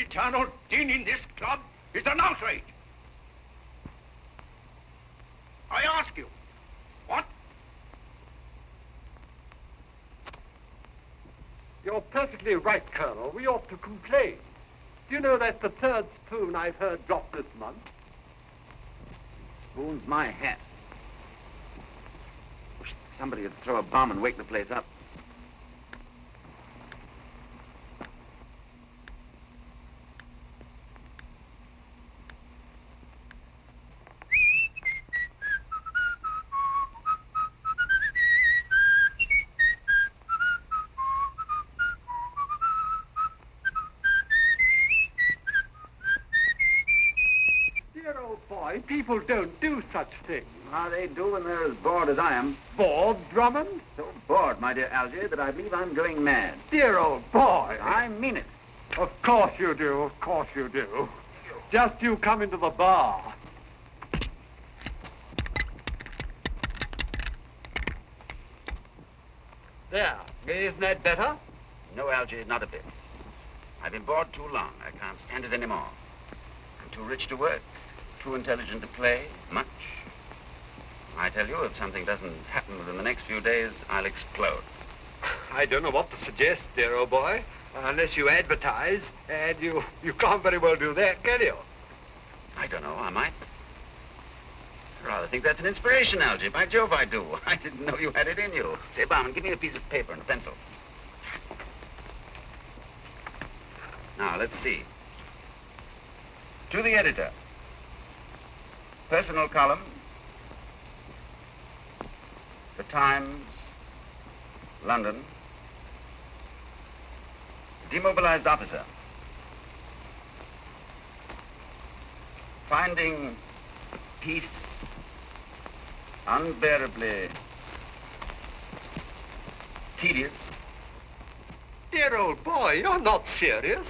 eternal din in this club is an outrage. I ask you, what? You're perfectly right, Colonel. We ought to complain. Do you know that's the third spoon I've heard drop this month? Spoon's my hat. Wish somebody would throw a bomb and wake the place up. People don't do such things. Ah, they do when they're as bored as I am. Bored, Drummond? So bored, my dear Algy, that I believe I'm going mad. Dear old boy. I mean it. Of course you do, of course you do. Just you come into the bar. There, isn't that better? No, Algy, not a bit. I've been bored too long. I can't stand it anymore. I'm too rich to work. Too intelligent to play, much. I tell you, if something doesn't happen within the next few days, I'll explode. I don't know what to suggest, dear old boy, unless you advertise, and you can't very well do that, can you? I don't know, I might. I rather think that's an inspiration, Algy. By Jove, I do. I didn't know you had it in you. Say, Barman, give me a piece of paper and a pencil. Now, let's see. To the editor. Personal column, The Times, London. Demobilized officer. Finding peace unbearably tedious. Dear old boy, you're not serious.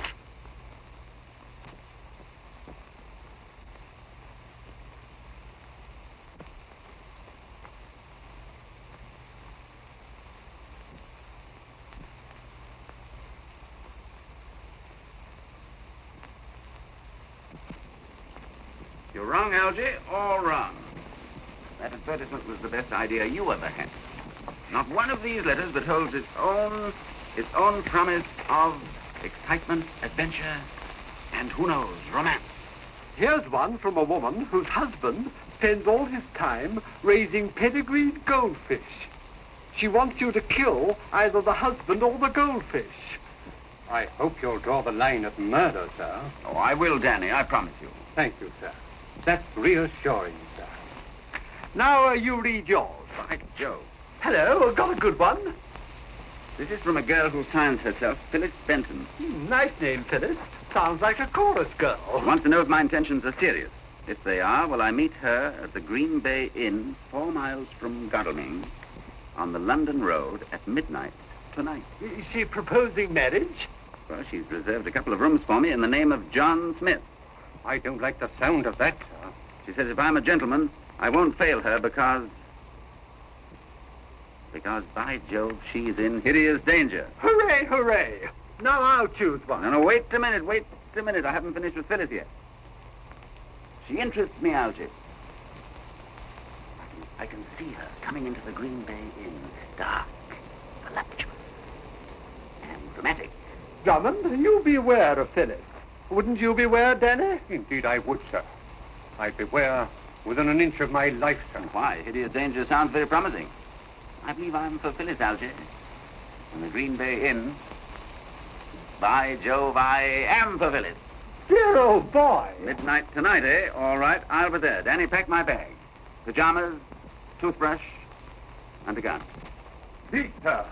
You're wrong, Algy, all wrong. That advertisement was the best idea you ever had. Not one of these letters but holds its own promise of excitement, adventure, and who knows, romance. Here's one from a woman whose husband spends all his time raising pedigreed goldfish. She wants you to kill either the husband or the goldfish. I hope you'll draw the line at murder, sir. Oh, I will, Danny, I promise you. Thank you, sir. That's reassuring, sir. Now, you read yours. By Jove. Hello, got a good one. This is from a girl who signs herself Phyllis Benton. Nice name, Phyllis. Sounds like a chorus girl. She wants to know if my intentions are serious. If they are, will I meet her at the Green Bay Inn, 4 miles from Godalming, on the London Road at midnight tonight. Is she proposing marriage? Well, she's reserved a couple of rooms for me in the name of John Smith. I don't like the sound of that, sir. She says if I'm a gentleman, I won't fail her because, by Jove, she's in hideous danger. Hooray, hooray. Now I'll choose one. No, wait a minute. I haven't finished with Phyllis yet. She interests me, Algy. I can see her coming into the Green Bay Inn, dark, voluptuous, and dramatic. Drummond, you beware of Phyllis. Wouldn't you beware, Danny? Indeed I would, sir. I'd beware within an inch of my life, sir. Why? Hideous danger sounds very promising. I believe I'm for Phyllis, Algy. In the Green Bay Inn. By Jove, I am for Phyllis. Dear old boy. Midnight tonight, eh? All right, I'll be there. Danny, pack my bag. Pajamas, toothbrush, and a gun. Pete, sir.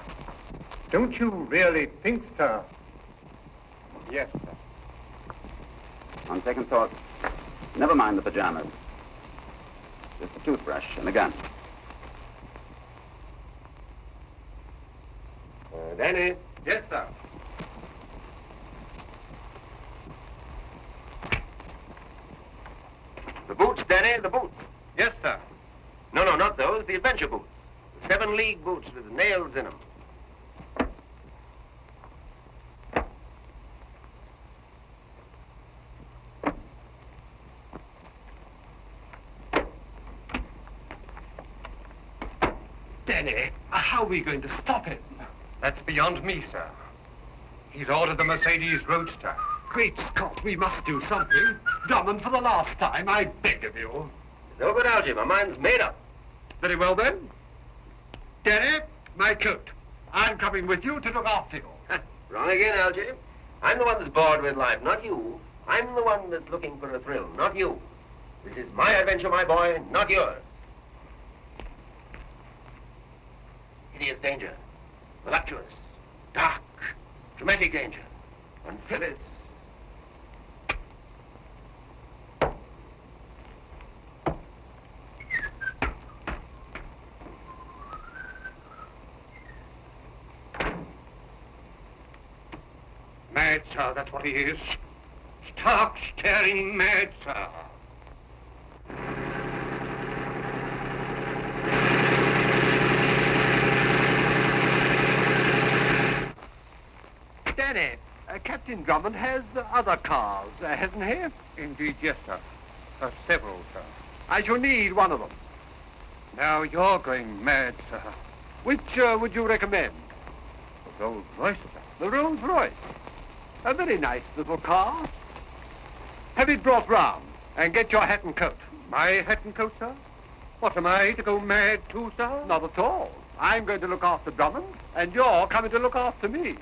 Don't you really think, sir? Yes, sir. On second thought, never mind the pajamas. Just a toothbrush and a gun. Danny? Yes, sir. The boots, Danny, the boots. Yes, sir. No, not those, the adventure boots. The 7-league boots with nails in them. Denny, how are we going to stop him? That's beyond me, sir. He's ordered the Mercedes Roadster. Great Scott, we must do something. Drummond, for the last time, I beg of you. No good, Algy. My mind's made up. Very well, then. Denny, my coat. I'm coming with you to look after you. Wrong again, Algy. I'm the one that's bored with life, not you. I'm the one that's looking for a thrill, not you. This is my adventure, my boy, not yours. Hideous danger. Voluptuous. Dark. Dramatic danger. And Phyllis. Mad, sir, that's what he is. Stark, staring mad, sir. Danny, Captain Drummond has other cars, hasn't he? Indeed, yes, sir. Several, sir. I shall need one of them. Now you're going mad, sir. Which would you recommend? The Rolls Royce, sir. The Rolls Royce. A very nice little car. Have it brought round, and get your hat and coat. My hat and coat, sir? What, am I to go mad too, sir? Not at all. I'm going to look after Drummond, and you're coming to look after me.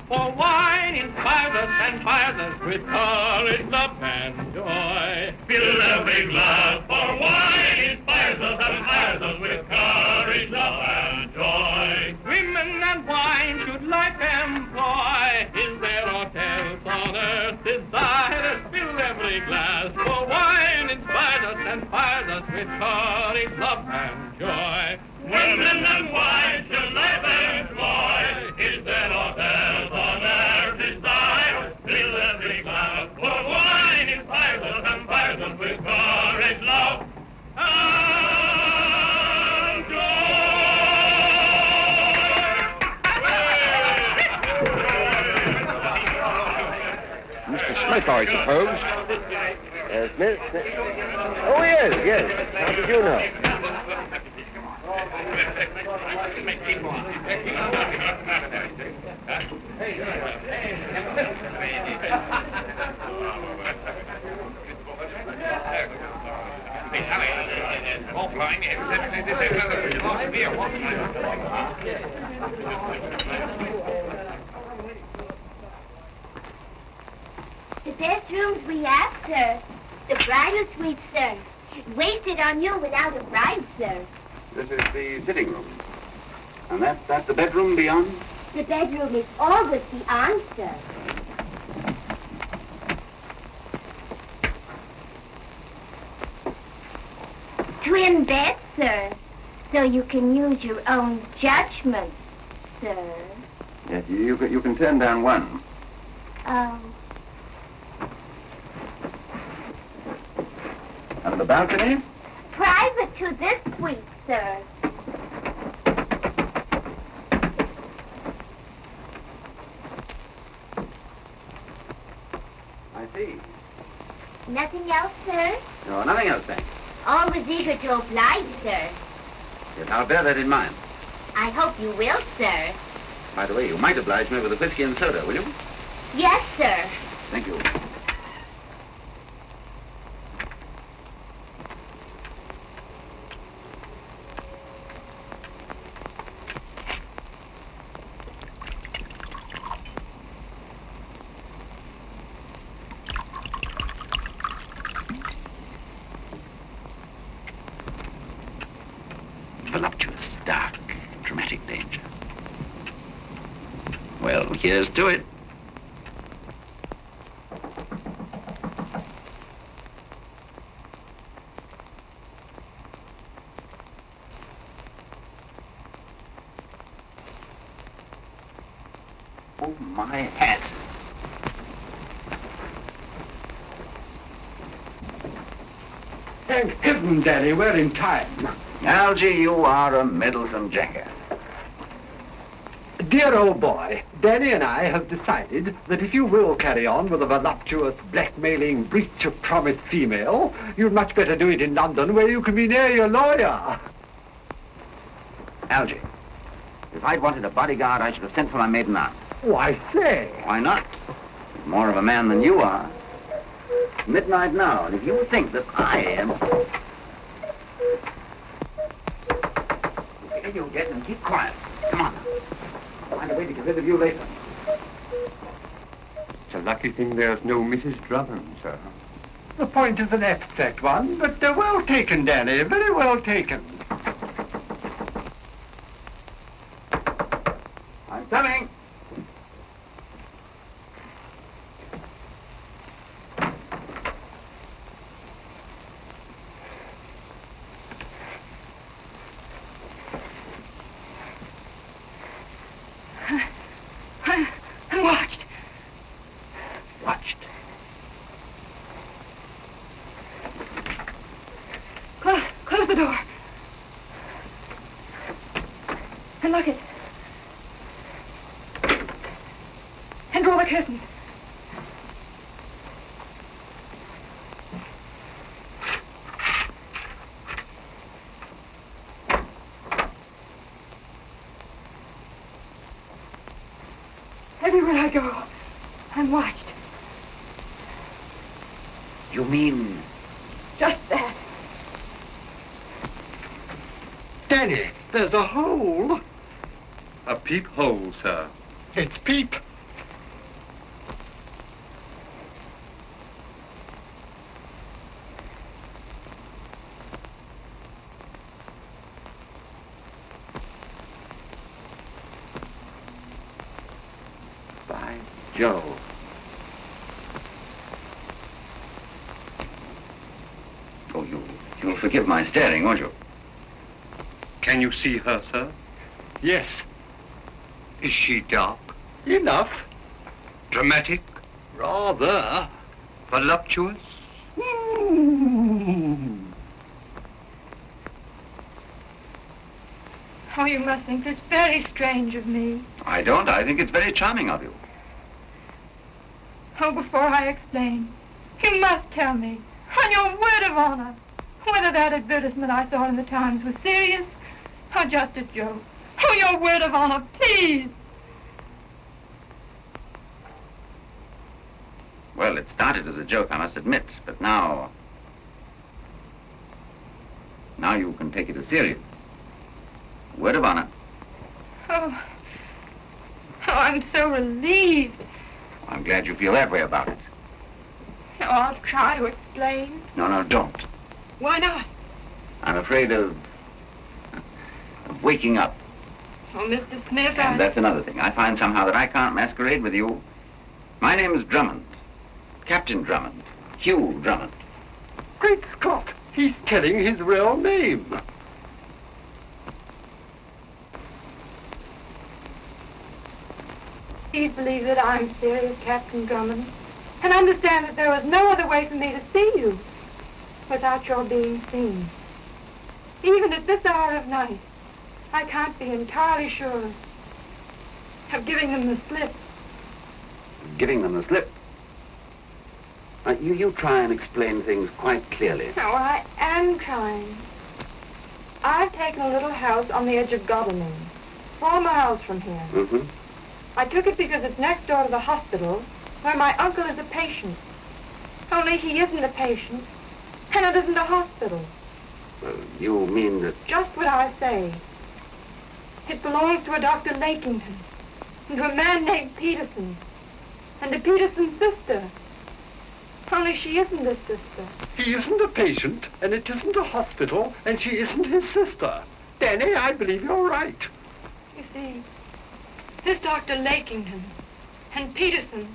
For wine inspires us and fires us with courage, love, and joy. Fill every glass, for wine inspires us and fires us with courage, love, and joy. Women and wine should life employ. Is there aught else on earth desires? Fill every glass, for wine inspires us and fires us with courage, love, and joy. Women and wine should life employ. Is there aught else on earth desire? Fill every glass, for wine inspires us and fires us with courage, love, and joy. Mr. Smith, I suppose. Smith? Oh, yes. How did you know? The best rooms we have, sir. The bridal suite, sir. Wasted on you without a bride, sir. This is the sitting room. And that's the bedroom beyond? The bedroom is always beyond, sir. Twin beds, sir. So you can use your own judgment, sir. Yes, you can turn down one. Oh. And the balcony? Private to this suite, sir. I see. Nothing else, sir? No, nothing else, thanks. Always eager to oblige, sir. Yes, I'll bear that in mind. I hope you will, sir. By the way, you might oblige me with a whiskey and soda, will you? Yes, sir. Thank you. Voluptuous, dark, dramatic danger. Well, here's to it. Oh, my hat. Thank heaven, Danny, we're in time. Algy, you are a meddlesome jackass. Dear old boy, Danny and I have decided that if you will carry on with a voluptuous, blackmailing, breach of promise female, you'd much better do it in London, where you can be near your lawyer. Algy, if I'd wanted a bodyguard, I should have sent for my maiden aunt. Oh, I say. Why not? He's more of a man than you are. Midnight now, and if you think that I am... Here you get and keep quiet. Come on. I'll find a way to get rid of you later. It's a lucky thing there's no Mrs. Drummond, sir. The point is an abstract one, but well taken, Danny, very well taken. I'm coming. I'm watched. Watched. Close the door. And lock it. And draw the curtains. Everywhere I go, I'm watched. You mean... Just that. Danny, there's a hole. A peephole, sir. It's Peep. By Jove. Oh, you'll forgive my staring, won't you? Can you see her, sir? Yes. Is she dark? Enough. Dramatic? Rather. Voluptuous? Oh, you must think this very strange of me. I don't. I think it's very charming of you. Oh, before I explain, you must tell me, on your word of honor, whether that advertisement I saw in the Times was serious or just a joke. Oh, your word of honor, please. Well, it started as a joke, I must admit, but now you can take it as serious. Word of honor. Oh, I'm so relieved. I'm glad you feel that way about it. Oh, I'll try to explain. No, don't. Why not? I'm afraid of waking up. Oh, Mr. Smith, And that's another thing. I find somehow that I can't masquerade with you. My name is Drummond. Captain Drummond. Hugh Drummond. Great Scott, he's telling his real name. please believe that I'm serious, Captain Drummond, and understand that there was no other way for me to see you without your being seen. Even at this hour of night, I can't be entirely sure of giving them the slip. Giving them the slip? You try and explain things quite clearly. No, I am trying. I've taken a little house on the edge of Godalming, 4 miles from here. Mm-hmm. I took it because it's next door to the hospital, where my uncle is a patient. Only he isn't a patient, and it isn't a hospital. You mean that... Just what I say. It belongs to a Dr. Lakington, and to a man named Peterson, and to Peterson's sister. Only she isn't his sister. He isn't a patient, and it isn't a hospital, and she isn't his sister. Danny, I believe you're right. You see, this Dr. Lakington and Peterson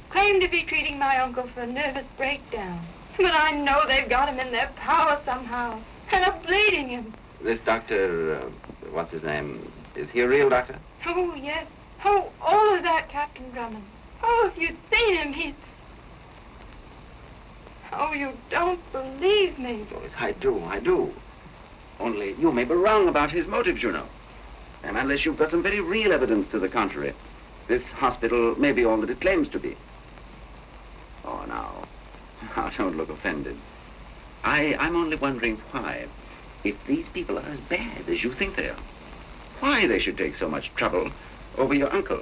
claim to be treating my uncle for a nervous breakdown. But I know they've got him in their power somehow, and are bleeding him. This doctor, what's his name? Is he a real doctor? Oh, yes. Oh, all of that, Captain Drummond. Oh, if you'd seen him, he's... Oh, you don't believe me. Oh, I do. Only you may be wrong about his motives, you know. And unless you've got some very real evidence to the contrary, this hospital may be all that it claims to be. Oh, now, don't look offended. I'm only wondering why, if these people are as bad as you think they are, why they should take so much trouble over your uncle.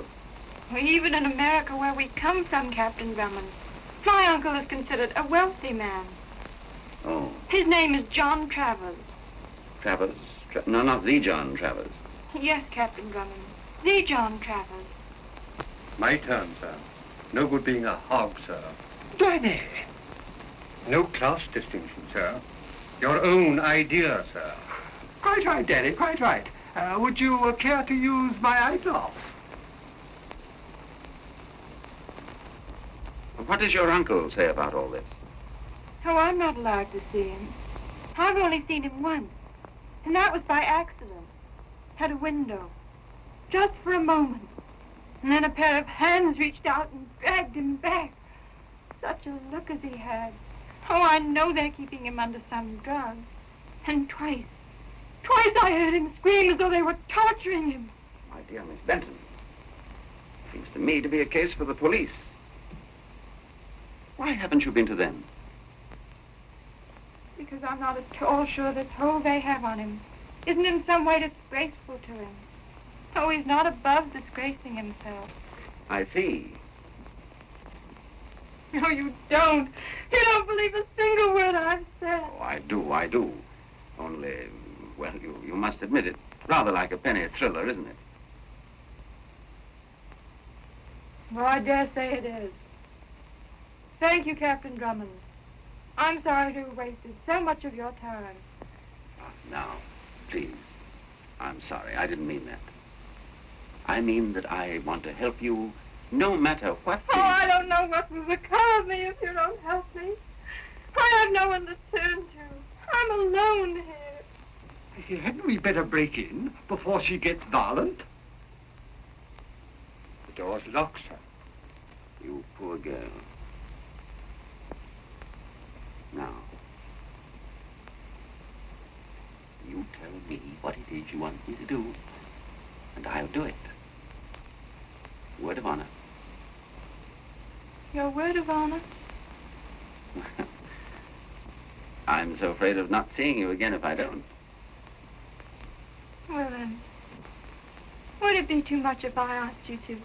Well, even in America, where we come from, Captain Drummond, my uncle is considered a wealthy man. Oh. His name is John Travers. Travers? No, not the John Travers. Yes, Captain Drummond. The John Travers. My turn, sir. No good being a hog, sir. Danny! No class distinction, sir. Your own idea, sir. Quite right, Danny, quite right. Would you care to use my eyeglass? What does your uncle say about all this? Oh, I'm not allowed to see him. I've only seen him once, and that was by accident. At a window. Just for a moment. And then a pair of hands reached out and dragged him back. Such a look as he had. Oh, I know they're keeping him under some drug. And twice I heard him scream as though they were torturing him. My dear Miss Benton, seems to me to be a case for the police. Why haven't you been to them? Because I'm not at all sure this hold they have on him isn't in some way disgraceful to him. Oh, he's not above disgracing himself. I see. No, you don't. You don't believe a single word I've said. Oh, I do. Only, well, you must admit it. Rather like a penny thriller, isn't it? Well, I dare say it is. Thank you, Captain Drummond. I'm sorry to have wasted so much of your time. Now, please, I'm sorry. I didn't mean that. I mean that I want to help you no matter what. Oh, I don't know what will become of me if you don't help me. I have no one to turn to. I'm alone here. Hadn't we better break in before she gets violent? The door's locked, sir. You poor girl. Now, you tell me what it is you want me to do, and I'll do it. Word of honor. Your word of honor? I'm so afraid of not seeing you again if I don't. Well, then, would it be too much if I asked you to?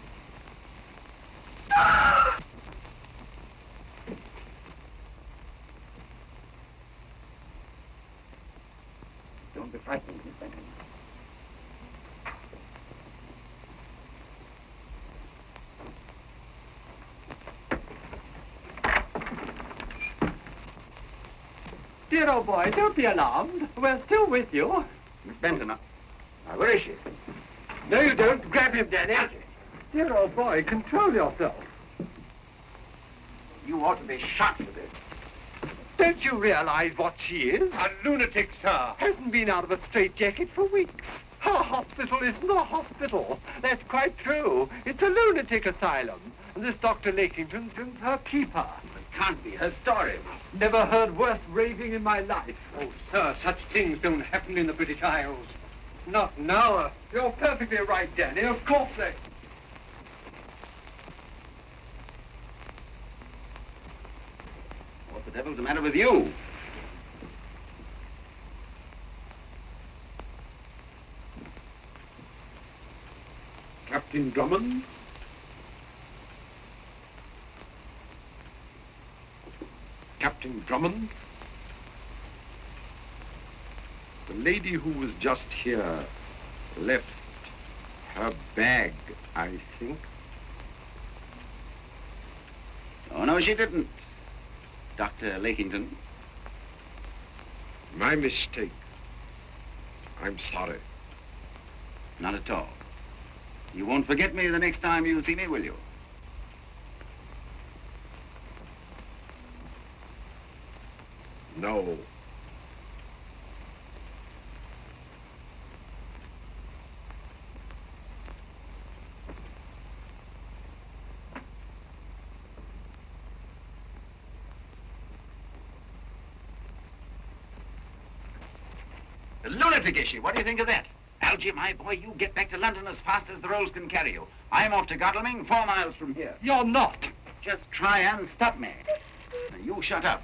Don't be frightened, Miss Benton. Dear old boy, don't be alarmed. We're still with you. Miss Benton, now, where is she? No, you don't. Grab him, Danny. Dear old boy, control yourself. You ought to be shot for this. Don't you realize what she is? A lunatic, sir. Hasn't been out of a straitjacket for weeks. Her hospital isn't a hospital. That's quite true. It's a lunatic asylum. And this Dr. Lakington's her keeper. It can't be her story. Never heard worse raving in my life. Oh, sir, such things don't happen in the British Isles. Not now. You're perfectly right, Danny. Of course they... What the devil's the matter with you? Captain Drummond? Captain Drummond? The lady who was just here left her bag, I think. Oh, no, she didn't. Dr. Lakington. My mistake. I'm sorry. Not at all. You won't forget me the next time you see me, will you? No. A lunatic, is she? What do you think of that? Algy, my boy, you get back to London as fast as the rolls can carry you. I'm off to Godalming, 4 miles from here. You're not. Just try and stop me. Now, you shut up.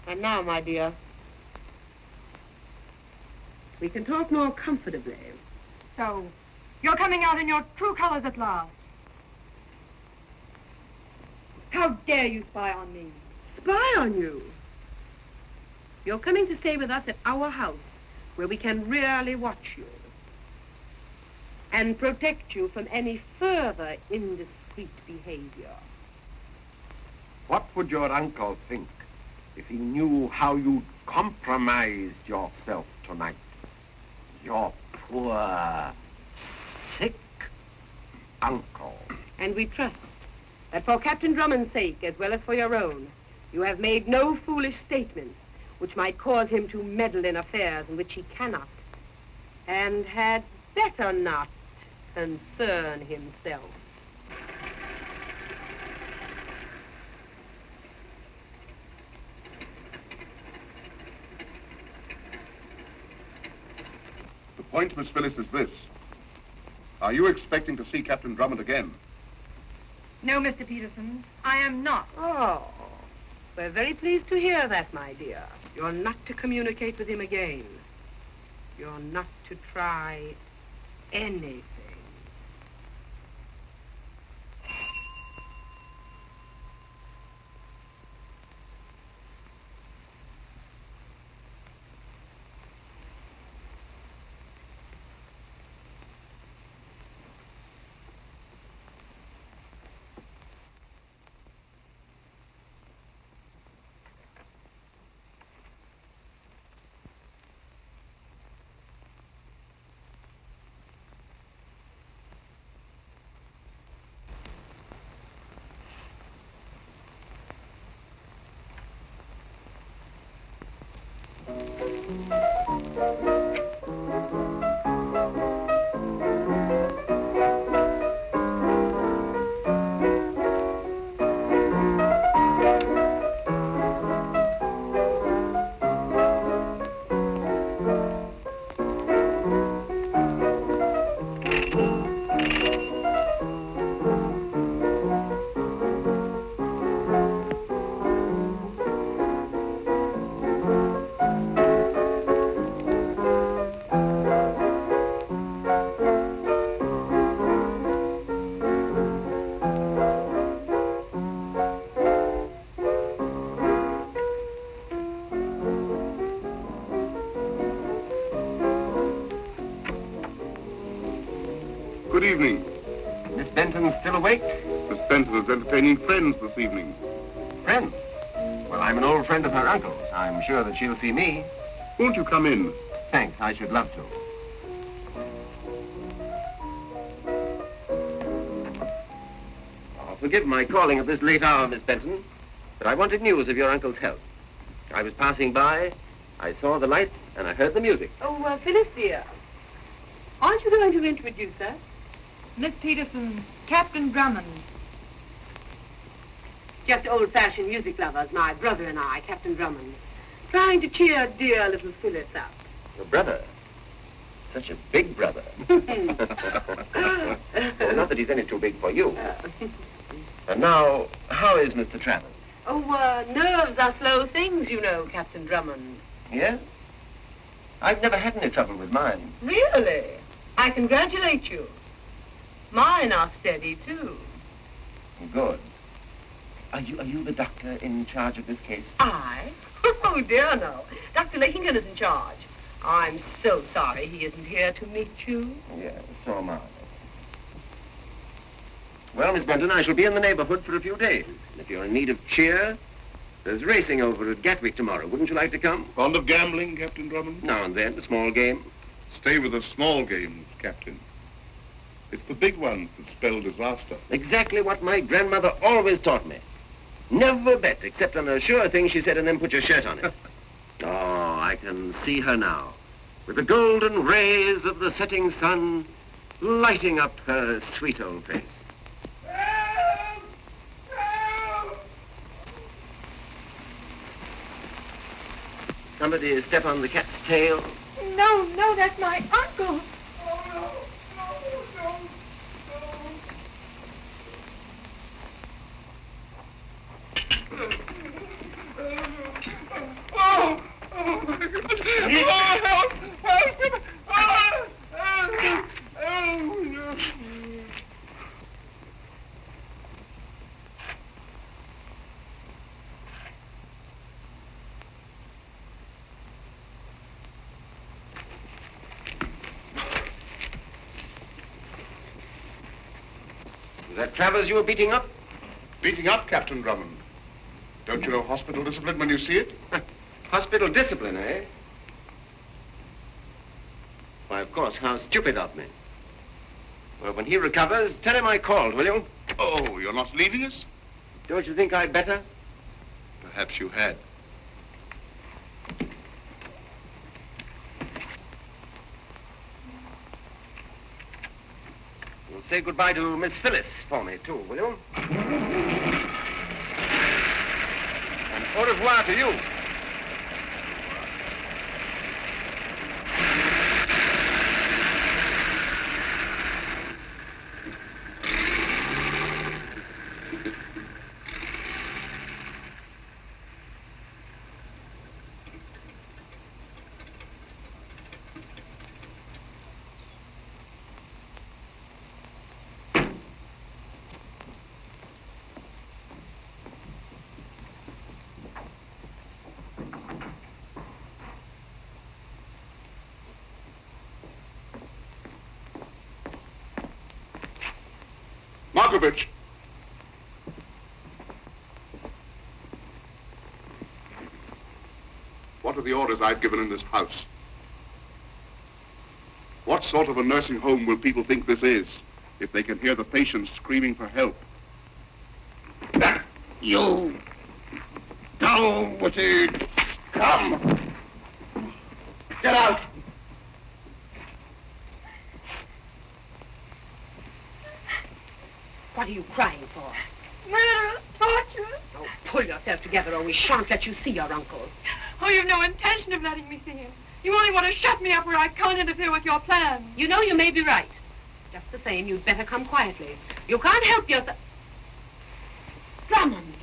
And now, my dear, we can talk more comfortably. So, you're coming out in your true colors at last. How dare you spy on me? Spy on you? You're coming to stay with us at our house, where we can really watch you and protect you from any further indiscreet behavior. What would your uncle think if he knew how you compromised yourself tonight? Your poor, sick uncle. And we trust that for Captain Drummond's sake, as well as for your own, you have made no foolish statements which might cause him to meddle in affairs in which he cannot, and had better not concern himself. The point, Miss Phyllis, is this. Are you expecting to see Captain Drummond again? No, Mr. Peterson, I am not. Oh, we're very pleased to hear that, my dear. You're not to communicate with him again. You're not to try anything. Good evening. Miss Benton's still awake? Miss Benton is entertaining friends this evening. Friends? Well, I'm an old friend of her uncle's. I'm sure that she'll see me. Won't you come in? Thanks, I should love to. Oh, forgive my calling at this late hour, Miss Benton, but I wanted news of your uncle's health. I was passing by, I saw the lights, and I heard the music. Oh, Phyllis, dear. Aren't you going to introduce us? Miss Peterson, Captain Drummond. Just old-fashioned music lovers, my brother and I, Captain Drummond. Trying to cheer dear little Phyllis up. Your brother? Such a big brother. Well, not that he's any too big for you. And now, how is Mr. Travers? Oh, nerves are slow things, you know, Captain Drummond. Yes? I've never had any trouble with mine. Really? I congratulate you. Mine are steady, too. Good. Are you the doctor in charge of this case? I? Oh, dear, no. Dr. Lakington is in charge. I'm so sorry he isn't here to meet you. Yes, so am I. Well, Miss Benton, I shall be in the neighborhood for a few days. And if you're in need of cheer, there's racing over at Gatwick tomorrow. Wouldn't you like to come? Fond of gambling, Captain Drummond? Now and then, a small game. Stay with the small games, Captain. It's the big ones that spell disaster. Exactly what my grandmother always taught me. Never bet, except on a sure thing she said, and then put your shirt on it. Oh, I can see her now, with the golden rays of the setting sun lighting up her sweet old face. Somebody step on the cat's tail. No, no, that's my uncle. Is that Travers you were beating up? Beating up, Captain Drummond. Don't you know hospital discipline when you see it? Hospital discipline, eh? Why, of course, how stupid of me. Well, when he recovers, tell him I called, will you? Oh, you're not leaving us? Don't you think I'd better? Perhaps you had. You'll say goodbye to Miss Phyllis for me, too, will you? And au revoir to you. Markovich! What are the orders I've given in this house? What sort of a nursing home will people think this is if they can hear the patients screaming for help? You! Down with it! Come! Get out! What are you crying for? Murder, torture. Oh, pull yourself together or we shan't let you see your uncle. Oh, you've no intention of letting me see him. You only want to shut me up where I can't interfere with your plans. You know you may be right. Just the same, you'd better come quietly. You can't help yourself. Drummond.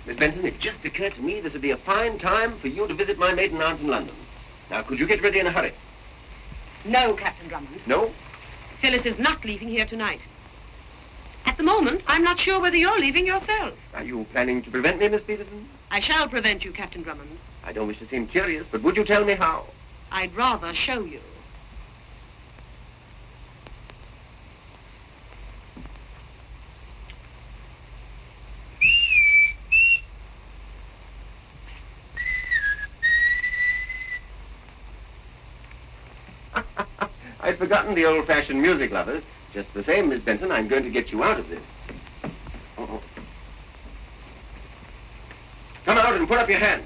Miss Benton, it just occurred to me this would be a fine time for you to visit my maiden aunt in London. Now, could you get ready in a hurry? No, Captain Drummond. No? Phyllis is not leaving here tonight. At the moment, I'm not sure whether you're leaving yourself. Are you planning to prevent me, Miss Peterson? I shall prevent you, Captain Drummond. I don't wish to seem curious, but would you tell me how? I'd rather show you. I'd forgotten the old-fashioned music lovers. Just the same, Miss Benton, I'm going to get you out of this. Oh. Come out and put up your hands.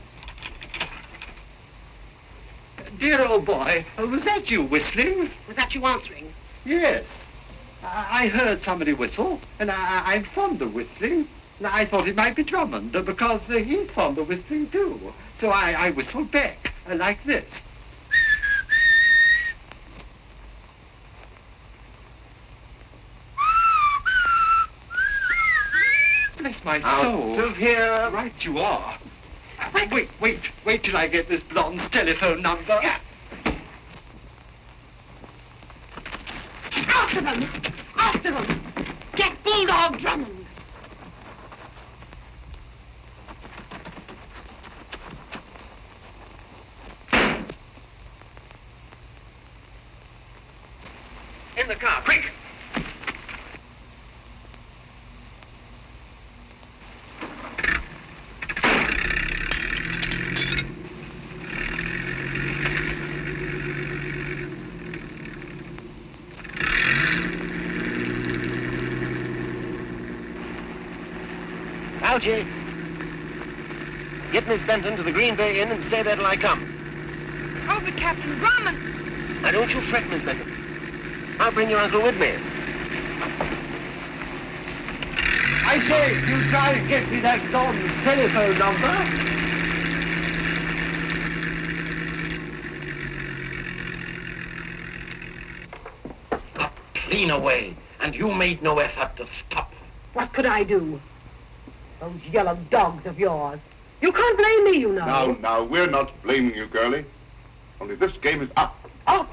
Dear old boy, was that you whistling? Was that you answering? Yes. I heard somebody whistle, and I'm fond of whistling. And I thought it might be Drummond, because he's fond of whistling too. So I whistled back, like this. Bless my soul. Out of here. Right you are. Wait till I get this blonde's telephone number. Yeah. After them! After them! Get Bulldog Drummond! In the car, quick! Algy, get Miss Benton to the Green Bay Inn and stay there till I come. Oh, but Captain Drummond! Now, don't you fret, Miss Benton. I'll bring your uncle with me. I say, you try and get me that blonde's telephone number. Got clean away, and you made no effort to stop. What could I do? Those yellow dogs of yours. You can't blame me, you know. Now, we're not blaming you, girlie. Only this game is up. Oh!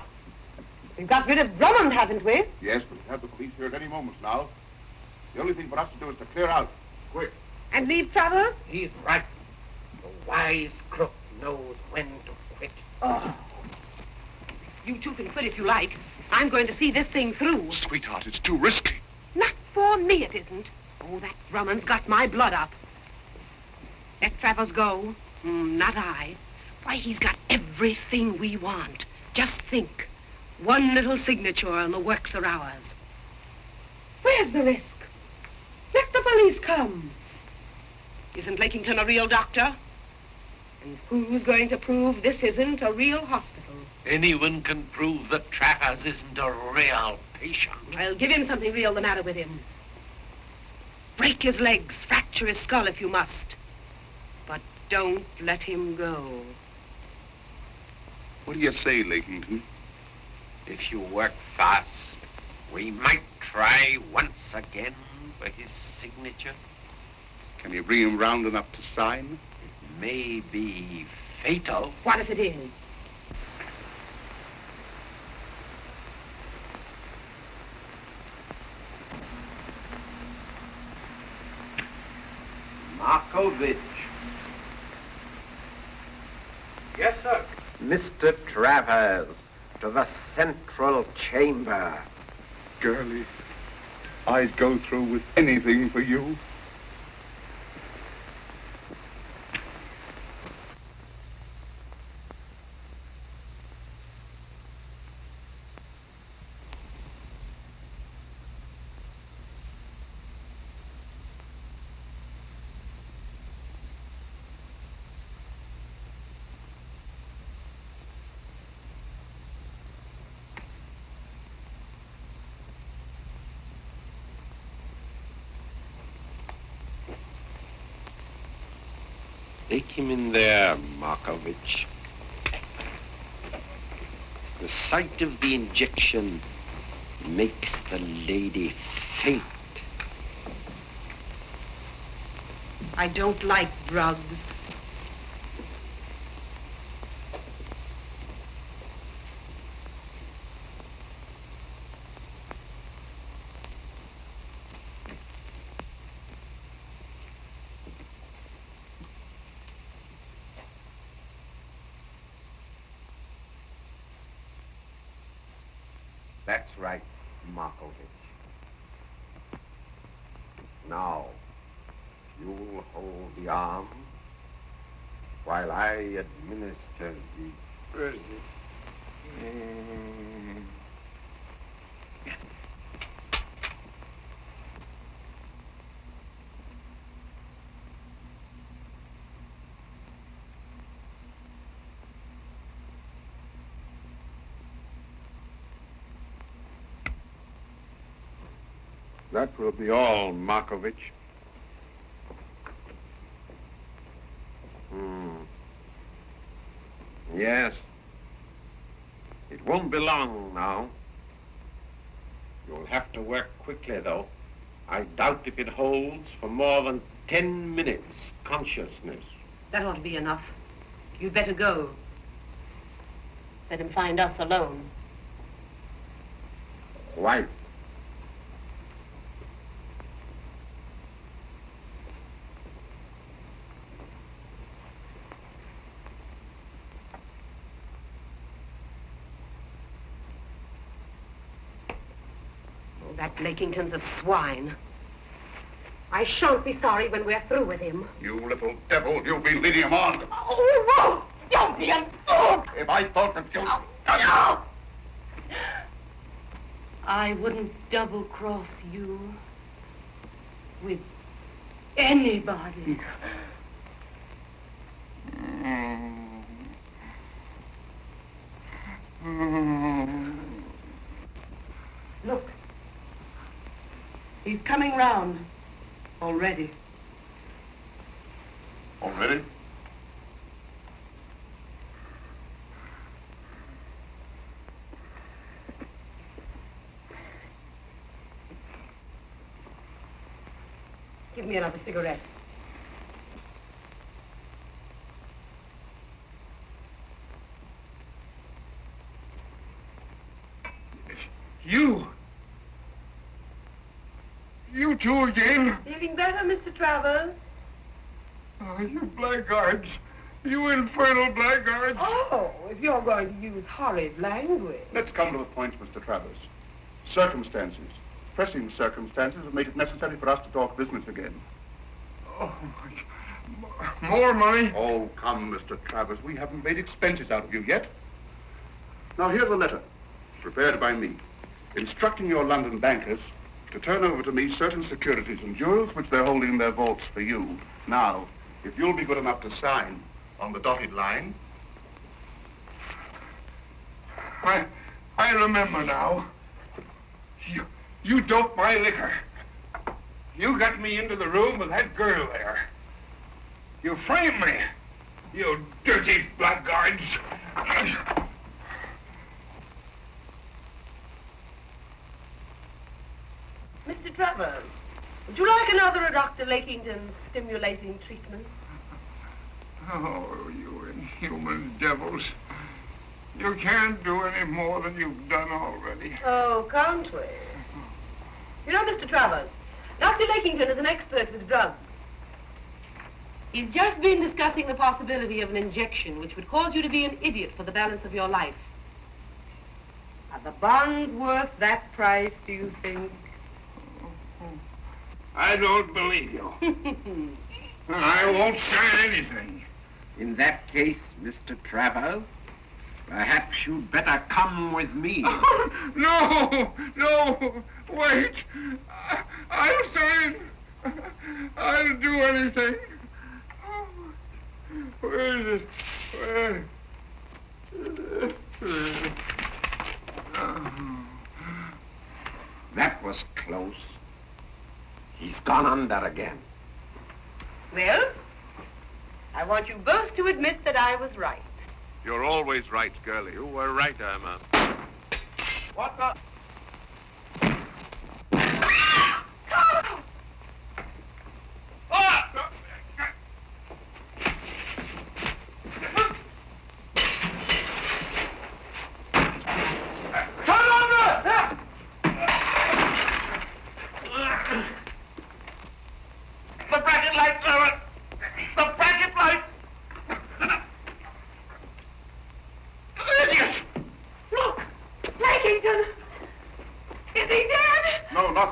We've got rid of Drummond, haven't we? Yes, but we have the police here at any moment now. The only thing for us to do is to clear out. Quick. And leave Travers? He's right. The wise crook knows when to quit. Oh. You two can quit if you like. I'm going to see this thing through. Sweetheart, it's too risky. Not for me, it isn't. Oh, that Drummond's got my blood up. Let Travers go. Not I. Why, he's got everything we want. Just think. One little signature and the works are ours. Where's the risk? Let the police come. Isn't Lakington a real doctor? And who's going to prove this isn't a real hospital? Anyone can prove that Travers isn't a real patient. Well, give him something real the matter with him. Break his legs, fracture his skull if you must. But don't let him go. What do you say, Lakington? If you work fast, we might try once again for his signature. Can you bring him round enough to sign? It may be fatal. What if it is? Markovich. Yes, sir. Mr. Travers, to the central chamber. Girlie, I'd go through with anything for you. Take him in there, Markovich. The sight of the injection makes the lady faint. I don't like drugs. That's right, Markovich. Now, you'll hold the arm while I administer the... That will be all, Markovich. Yes. It won't be long now. You'll have to work quickly, though. I doubt if it holds for more than 10 minutes consciousness. That ought to be enough. You'd better go. Let him find us alone. Why? Oh, that Lakington's a swine. I shan't be sorry when we're through with him. You little devil, you've been leading him on. Oh, no! Don't be a fool! If I thought that you... No! I wouldn't double-cross you with anybody. Look. He's coming round. Already. Already? Give me another cigarette. You two again? Feeling better, Mr. Travers? Oh, you blackguards. You infernal blackguards. Oh, if you're going to use horrid language. Let's come to the point, Mr. Travers. Circumstances, pressing circumstances, have made it necessary for us to talk business again. Oh, more money? Oh, come, Mr. Travers. We haven't made expenses out of you yet. Now, here's a letter, prepared by me, instructing your London bankers to turn over to me certain securities and jewels which they're holding in their vaults for you. Now, if you'll be good enough to sign on the dotted line. I remember now. You doped my liquor. You got me into the room with that girl there. You framed me, you dirty blackguards. Mr. Travers, would you like another of Dr. Lakington's stimulating treatment? Oh, you inhuman devils. You can't do any more than you've done already. Oh, can't we? You know, Mr. Travers, Dr. Lakington is an expert with drugs. He's just been discussing the possibility of an injection which would cause you to be an idiot for the balance of your life. Are the bonds worth that price, do you think? I don't believe you. I won't sign anything. In that case, Mr. Travers, perhaps you'd better come with me. No, wait. I'll sign. I'll do anything. Where is it? Where? That was close. He's gone under again. Well, I want you both to admit that I was right. You're always right, girlie. You were right, Irma. What the?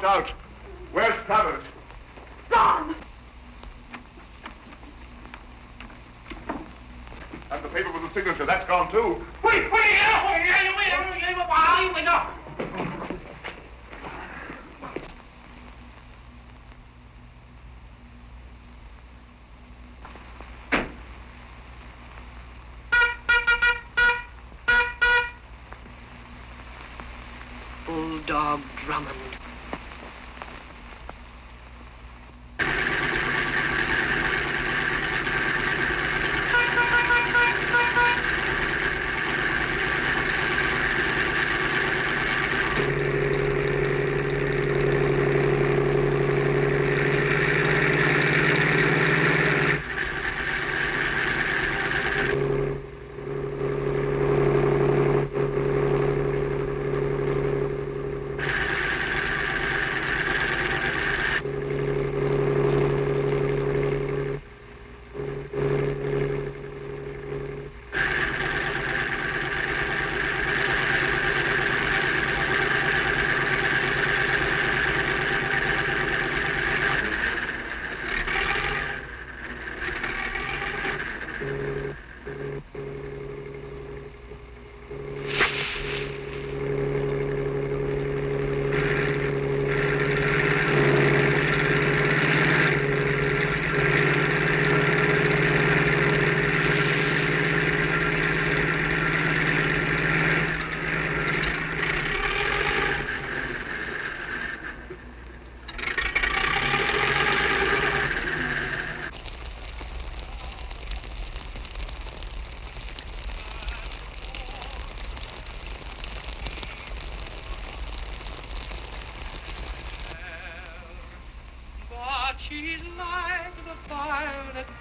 Out. Where's Travers? Gone. And the paper with the signature, that's gone too. Wait! Bulldog Drummond.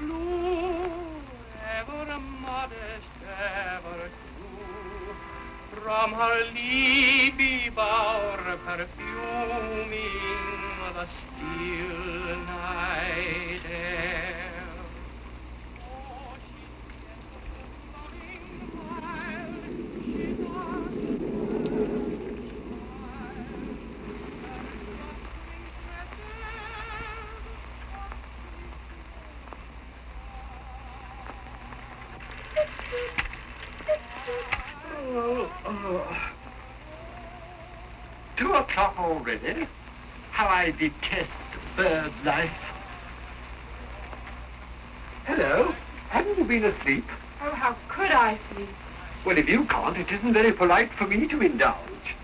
flew, ever modest, ever true, from her leafy bower perfuming the still night air. Oh, she while she Oh. 2 o'clock already? How I detest bird life. Hello, haven't you been asleep? Oh, how could I sleep? Well, if you can't, it isn't very polite for me to indulge.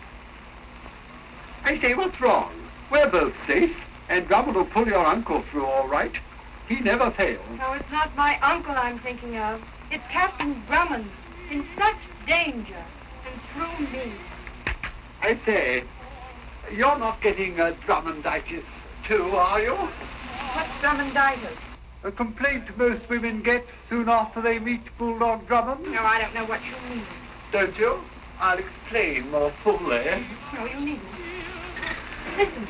I say, what's wrong? We're both safe, and Drummond will pull your uncle through all right. He never fails. No, it's not my uncle I'm thinking of. It's Captain Drummond, in such danger, and through me. I say, you're not getting Drummonditis too, are you? What's Drummonditis? A complaint most women get soon after they meet Bulldog Drummond. No, I don't know what you mean. Don't you? I'll explain more fully. No, you needn't. Listen,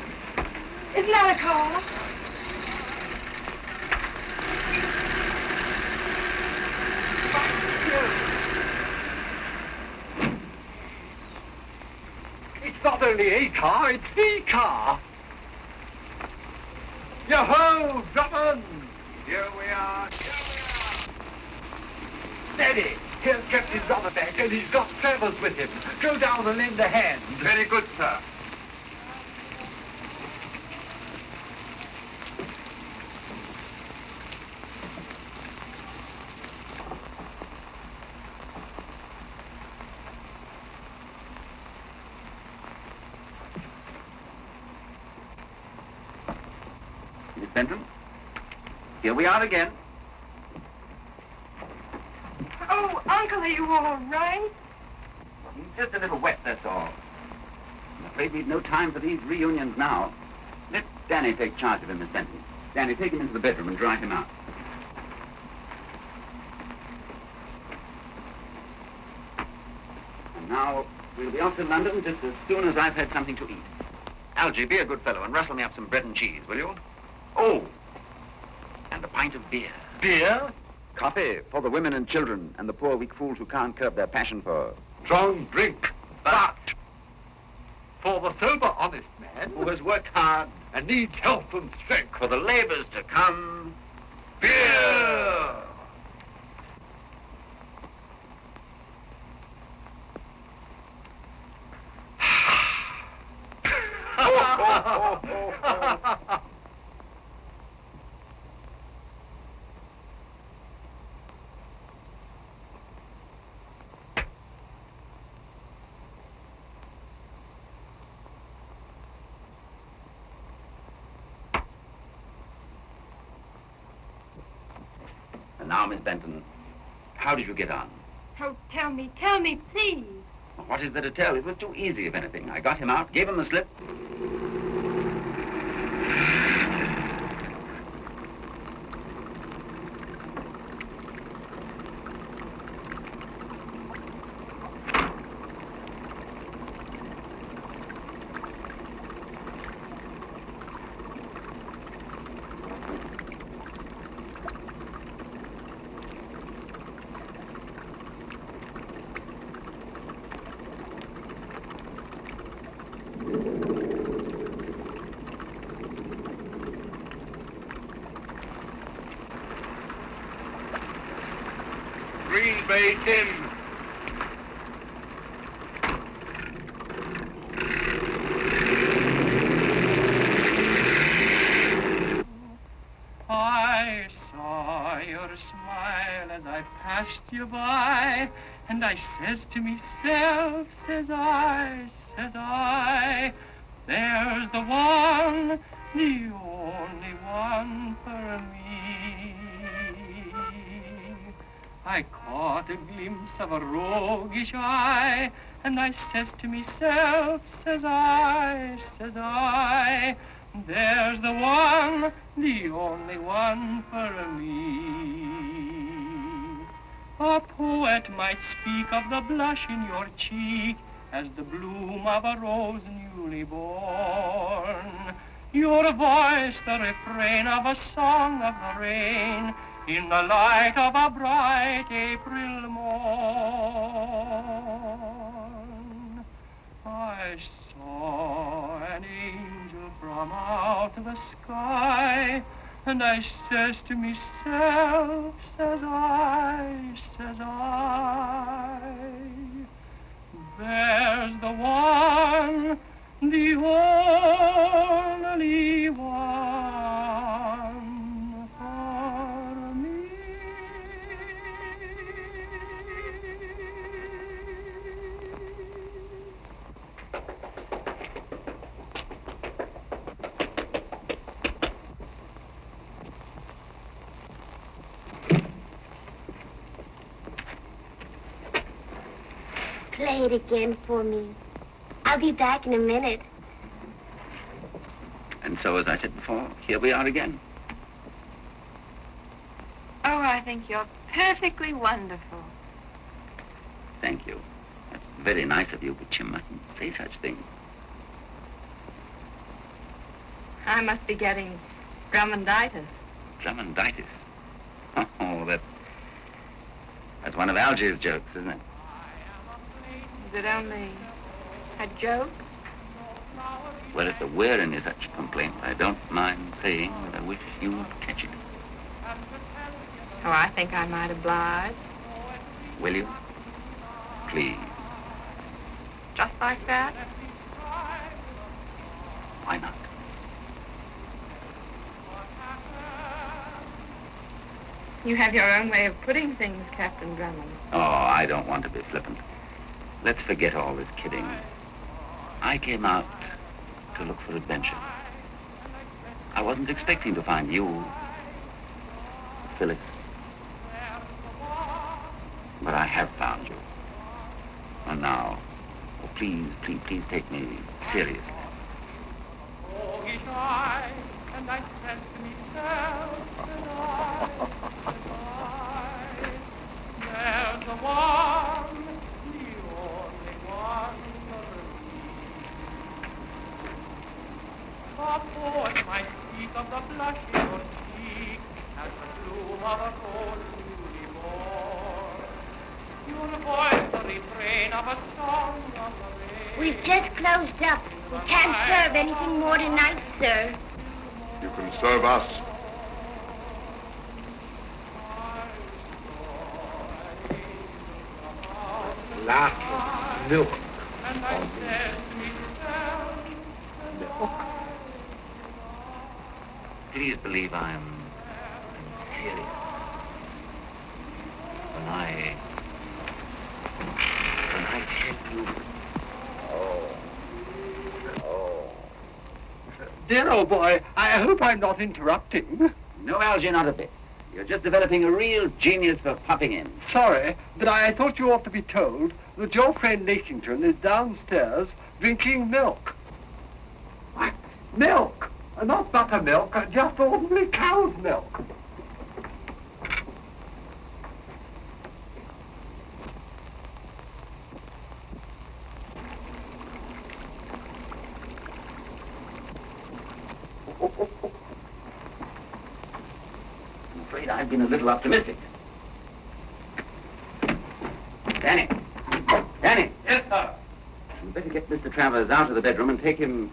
isn't that a car? It's not only a car, it's the car. Yo-ho, Drummond! Here we are. Steady! Here's Captain Drummond back, and he's got Travers with him. Go down and lend a hand. Very good, sir. Miss Benton, here we are again. Oh, Uncle, are you all right? He's just a little wet, that's all. I'm afraid we've no time for these reunions now. Let Danny take charge of him, Miss Benton. Danny, take him into the bedroom and dry him out. And now we'll be off to London just as soon as I've had something to eat. Algy, be a good fellow and rustle me up some bread and cheese, will you? Oh, and a pint of beer. Beer? Coffee for the women and children and the poor weak fools who can't curb their passion for... Strong drink. But for the sober, honest man who has worked hard and needs health and strength. for the labors to come... Beer! And now, Miss Benton, how did you get on? Oh, tell me, please. What is there to tell? It was too easy, if anything. I got him out, gave him the slip. Green Bay Tim. I saw your smile as I passed you by, and I says to myself, says I, there's the one, the only one for me. I caught a glimpse of a roguish eye, and I says to myself, says I, There's the one, the only one for me. A poet might speak of the blush in your cheek as the bloom of a rose newly born. Your voice, the refrain of a song of the rain in the light of a bright April morn. I saw an angel from out the sky, and I says to myself, says I, there's the one, the only one for me. Play it again for me. I'll be back in a minute. And so, as I said before, here we are again. Oh, I think you're perfectly wonderful. Thank you. That's very nice of you, but you mustn't say such things. I must be getting Drummonditis. Drummonditis? Oh, that's one of Algy's jokes, isn't it? Is it only a joke? Well, if there were any such complaint, I don't mind saying that I wish you'd catch it. Oh, I think I might oblige. Will you? Please. Just like that? Why not? You have your own way of putting things, Captain Drummond. Oh, I don't want to be flippant. Let's forget all this kidding. I came out to look for adventure. I wasn't expecting to find you, Phyllis. But I have found you. And now, oh, please take me seriously. Oh, he died, and I said to myself, there's the one, the only one for me. A poet might speak of the blush in your cheek as the bloom of a rose newly born. Your voice, the refrain of a song of the rain. We've just closed up. We can't serve anything more tonight, sir. You can serve us. Laugh, milk. And I said to myself, Please believe I'm serious. When I tell you... Dear old boy, I hope I'm not interrupting. No, Algy, not a bit. You're just developing a real genius for popping in. Sorry, but I thought you ought to be told that your friend Lakington is downstairs drinking milk. What? Milk? Not buttermilk, just ordinary cow's milk. I'm afraid I've been a little optimistic. Danny! Danny! yes, sir. You'd better get Mr. Travers out of the bedroom and take him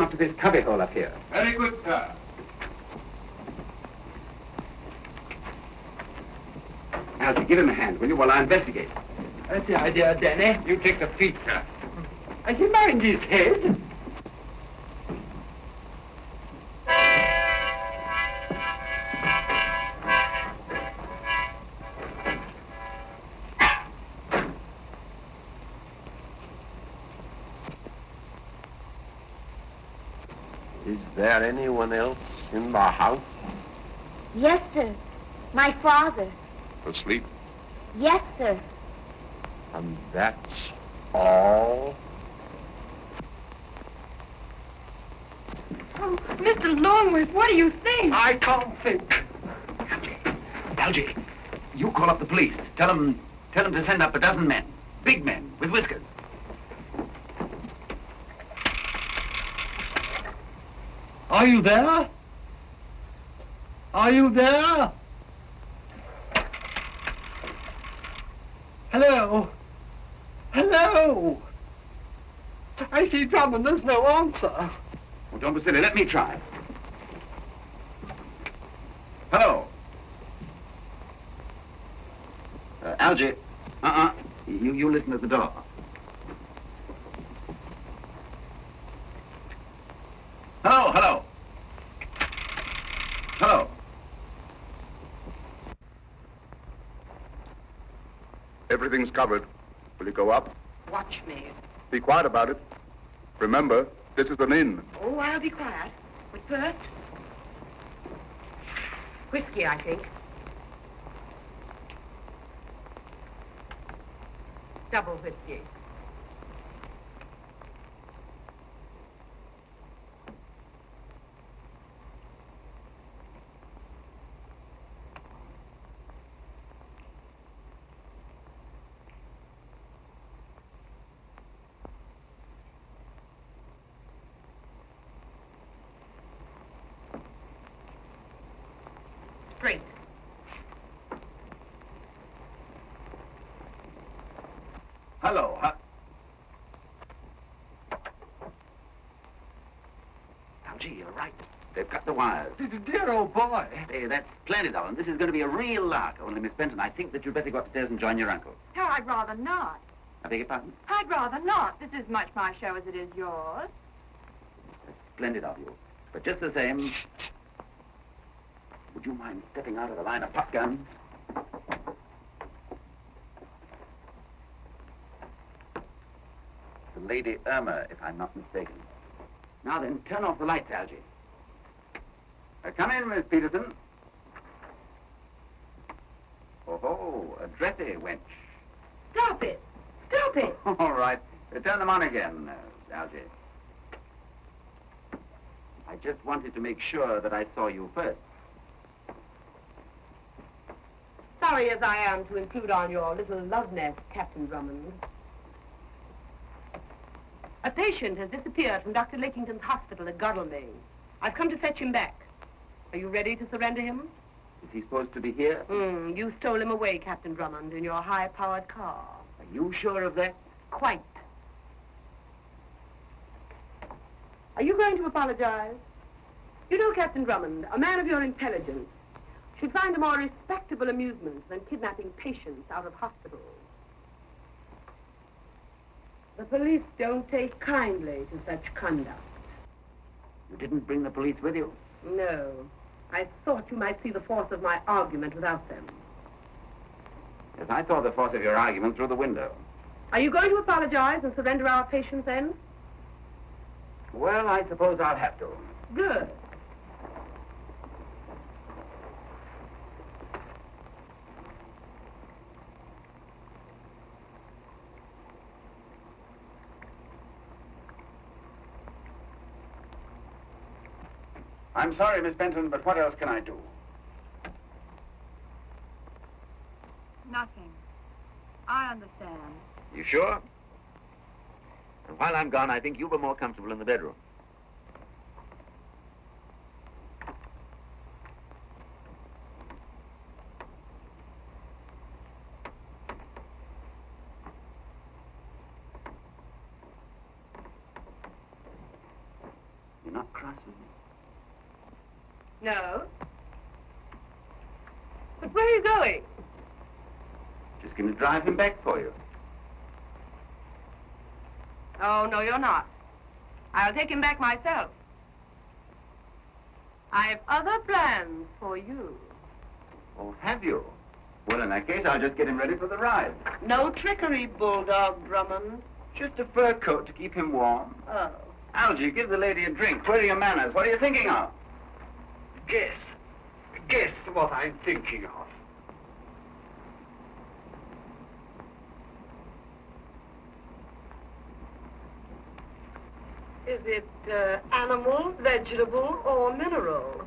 up to this cubbyhole up here. Very good, sir. Algy, give him a hand, will you, while I investigate? That's the idea, Danny. You take the feet, sir. And you mind his head? Is there anyone else in the house? Yes, sir. My father. Asleep? Yes, sir. And that's all? along with? What do you think? I can't think. Algy, you call up the police. Tell them to send up a dozen men. Big men with whiskers. Are you there? Are you there? Hello? Hello? I see Drummond, there's no answer. Well, don't be silly. Let me try. Hello? Algy. You listen at the door. Hello, hello. Hello. Everything's covered. Will you go up? Watch me. Be quiet about it. Remember, this is an inn. Oh, I'll be quiet. But first, whiskey, I think. Double whiskey. Straight. Hello. Algy, you're right. They've cut the wires. Dear old boy. Hey, that's splendid, Owen. This is going to be a real lark. Only, Miss Benton, I think that you'd better go upstairs and join your uncle. Oh, I'd rather not. I beg your pardon? I'd rather not. This is much my show as it is yours. That's splendid of you. But just the same, would you mind stepping out of the line of pop guns? The Lady Irma, if I'm not mistaken. Now then, turn off the lights, Algy. Come in, Miss Peterson. Oh, a dressy wench. Stop it! Stop it! All right. Turn them on again, Algy. I just wanted to make sure that I saw you first. Sorry as I am to intrude on your little love nest, Captain Drummond. A patient has disappeared from Dr. Lakington's hospital at Godalming. I've come to fetch him back. Are you ready to surrender him? Is he supposed to be here? You stole him away, Captain Drummond, in your high-powered car. Are you sure of that? Quite. Are you going to apologize? You know, Captain Drummond, a man of your intelligence should find a more respectable amusement than kidnapping patients out of hospitals. The police don't take kindly to such conduct. You didn't bring the police with you? No. I thought you might see the force of my argument without them. Yes, I saw the force of your argument through the window. Are you going to apologize and surrender our patients then? Well, I suppose I'll have to. Good. I'm sorry, Miss Benton, but what else can I do? Nothing. I understand. You sure? And while I'm gone, I think you'll be more comfortable in the bedroom. You're not cross with me? No. But where are you going? Just going to drive him back for you. Oh, no, you're not. I'll take him back myself. I have other plans for you. Oh, have you? Well, in that case, I'll just get him ready for the ride. No trickery, Bulldog Drummond. Just a fur coat to keep him warm. Oh. Algy, give the lady a drink. Where are your manners? What are you thinking of? Guess what I'm thinking of. Is it animal, vegetable, or mineral?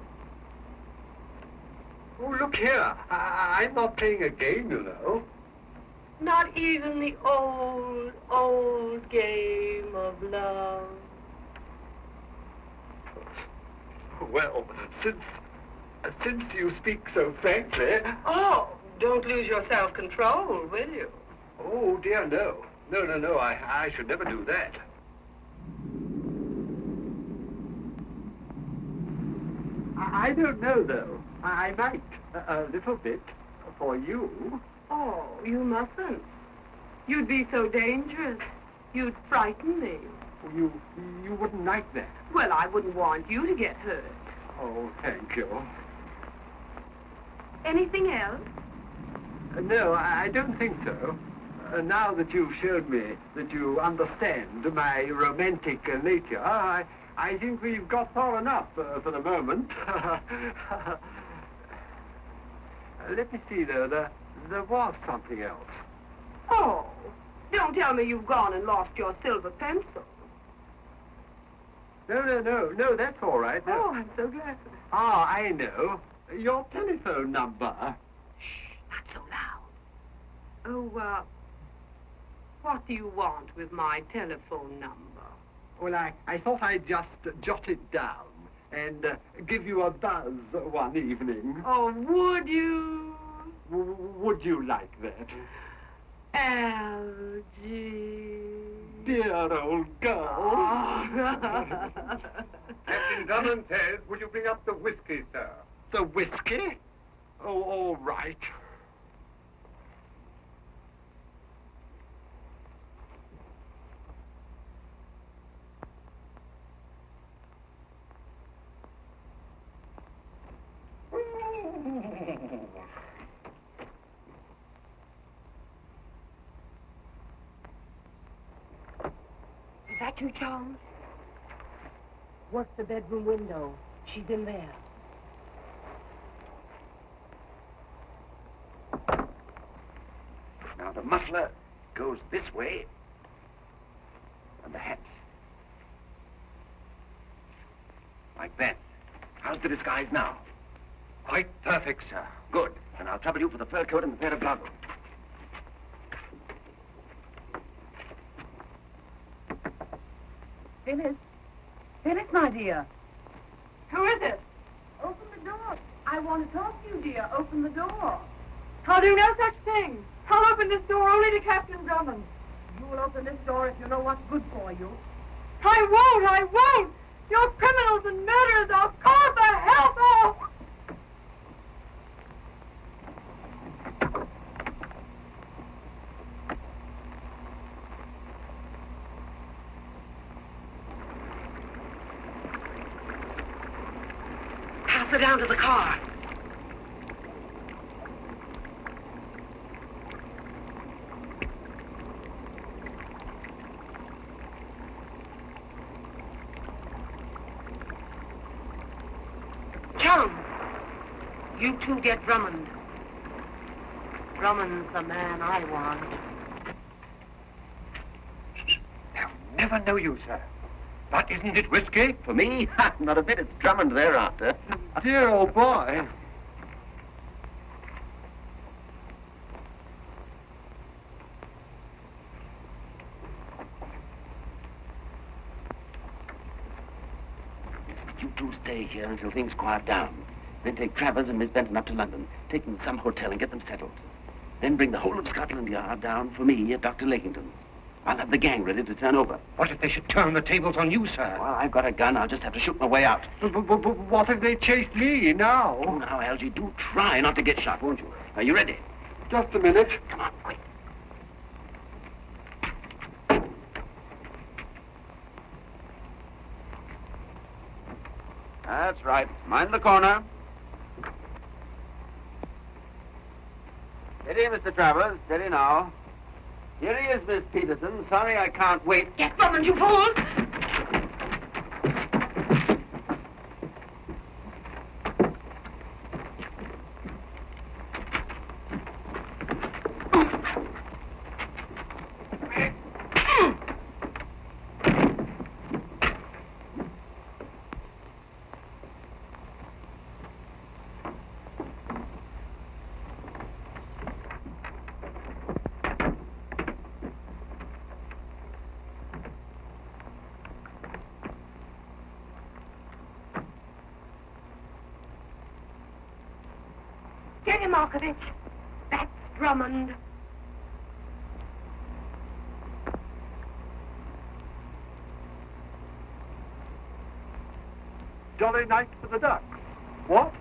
Oh, look here. I'm not playing a game, you know. Not even the old, old game of love. Well, since you speak so frankly... Oh, don't lose your self-control, will you? Oh, dear, no. No, I should never do that. I don't know, though. I might, a little bit, for you. Oh, you mustn't. You'd be so dangerous. You'd frighten me. You wouldn't like that. Well, I wouldn't want you to get hurt. Oh, thank you. Anything else? No, I don't think so. Now that you've showed me that you understand my romantic nature, I think we've got far enough for the moment. Let me see, though. There was something else. Oh, don't tell me you've gone and lost your silver pencil. No, that's all right. No. Oh, I'm so glad for that. Ah, I know. Your telephone number. Shh, not so loud. Oh, what do you want with my telephone number? Well, I thought I'd just jot it down and give you a buzz one evening. Oh, would you? Would you like that? Algy. Dear old girl. Oh. Captain Drummond says, would you bring up the whiskey, sir? The whiskey? Oh, all right. Is that you, Charles? Work the bedroom window. She's in there. Now the muffler goes this way, and the hat. Like that. How's the disguise now? Quite perfect, sir. Good. And I'll trouble you for the fur coat and the pair of gloves. Phyllis, my dear. Who is it? Open the door. I want to talk to you, dear. Open the door. I'll do no such thing. I'll open this door only to Captain Drummond. You'll open this door if you know what's good for you. I won't! You're criminals and murderers! I'll call for help! Oh! Pass her down to the car. Chum, you two get Drummond. Drummond's the man I want. They'll never know you, sir. But isn't it whiskey? For me? Not a bit. It's Drummond they're after. Dear old boy. You two stay here until things quiet down. Then take Travers and Miss Benton up to London. Take them to some hotel and get them settled. Then bring the whole of Scotland Yard down for me at Dr. Lakington. I'll have the gang ready to turn over. What if they should turn the tables on you, sir? Well, I've got a gun. I'll just have to shoot my way out. But what if they chased me now? Oh, now, Algy, do try not to get shot, won't you? Are you ready? Just a minute. Come on, quick. That's right. Mind the corner. Steady, Mr. Travers. Steady now. Here he is, Miss Peterson. Sorry I can't wait. Get Drummond, you fools! Markovich. That's Drummond. Jolly night for the ducks. What?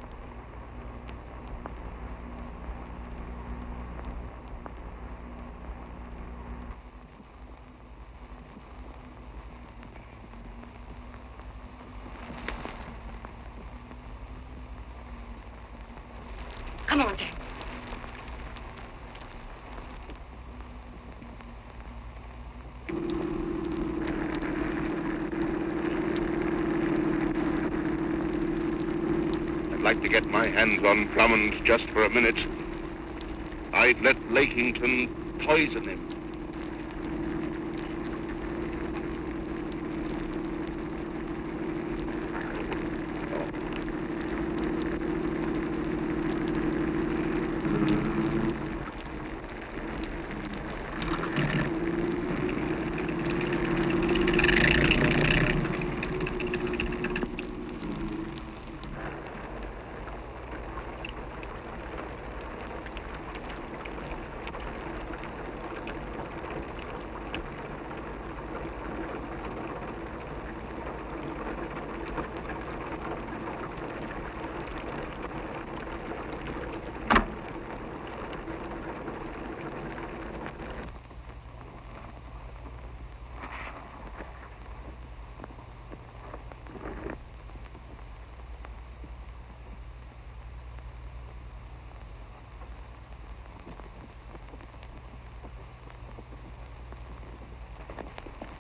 Come on, Jack. I'd like to get my hands on Drummond just for a minute. I'd let Lakington poison him.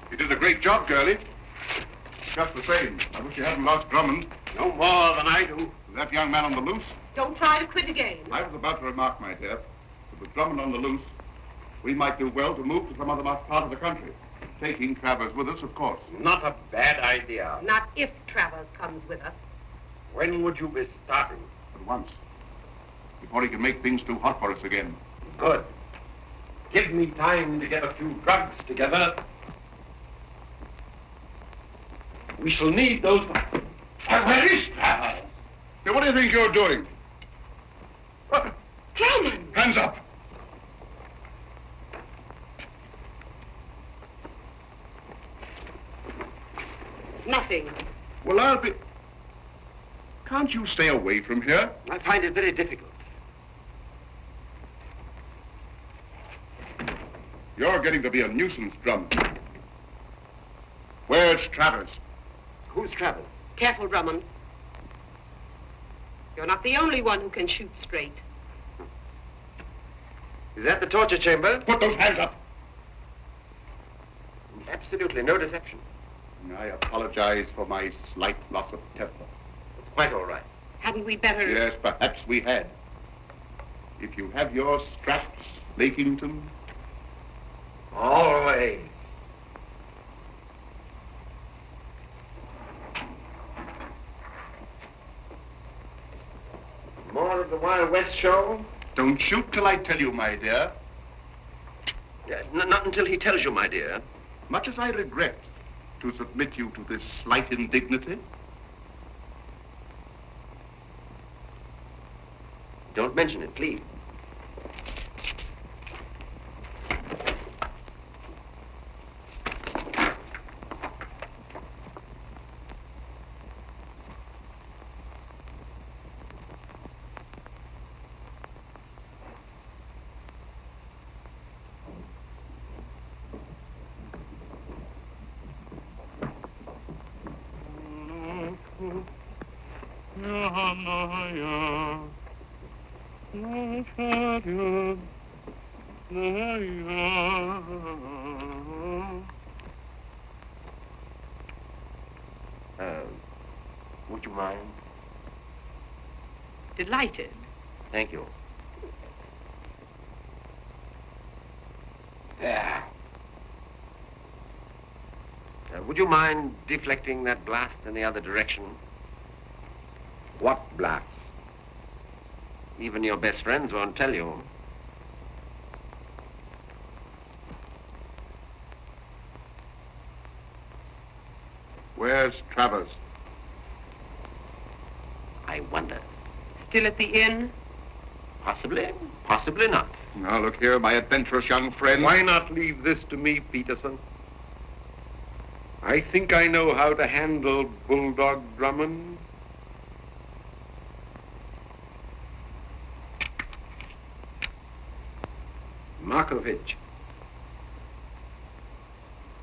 You did a great job, girlie. Just the same, I wish you hadn't lost Drummond. No more than I do. With that young man on the loose? Don't try to quit again. I was about to remark, my dear, that with Drummond on the loose, we might do well to move to some other part of the country. Taking Travers with us, of course. Not a bad idea. Not if Travers comes with us. When would you be starting? At once. Before he can make things too hot for us again. Good. Give me time to get a few drugs together. We shall need those... Where is Travers? Now, what do you think you're doing? Drummond! Hands up! Nothing. Well, I'll be... Can't you stay away from here? I find it very difficult. You're getting to be a nuisance, Drummond. Where's Travers? Who's Travers? Careful, Drummond. You're not the only one who can shoot straight. Is that the torture chamber? Put those hands up! Absolutely no deception. I apologize for my slight loss of temper. It's quite all right. Hadn't we better... Yes, perhaps we had. If you have your straps, Lakington... Always. More of the Wild West show? Don't shoot till I tell you, my dear. Yes, not until he tells you, my dear. Much as I regret to submit you to this slight indignity. Don't mention it, please. Would you mind? Delighted. Thank you. Yeah. Would you mind deflecting that blast in the other direction? What blast? Even your best friends won't tell you. Where's Travers? I wonder. Still at the inn? Possibly, possibly not. Now, look here, my adventurous young friend. Why not leave this to me, Peterson? I think I know how to handle Bulldog Drummond. Markovich,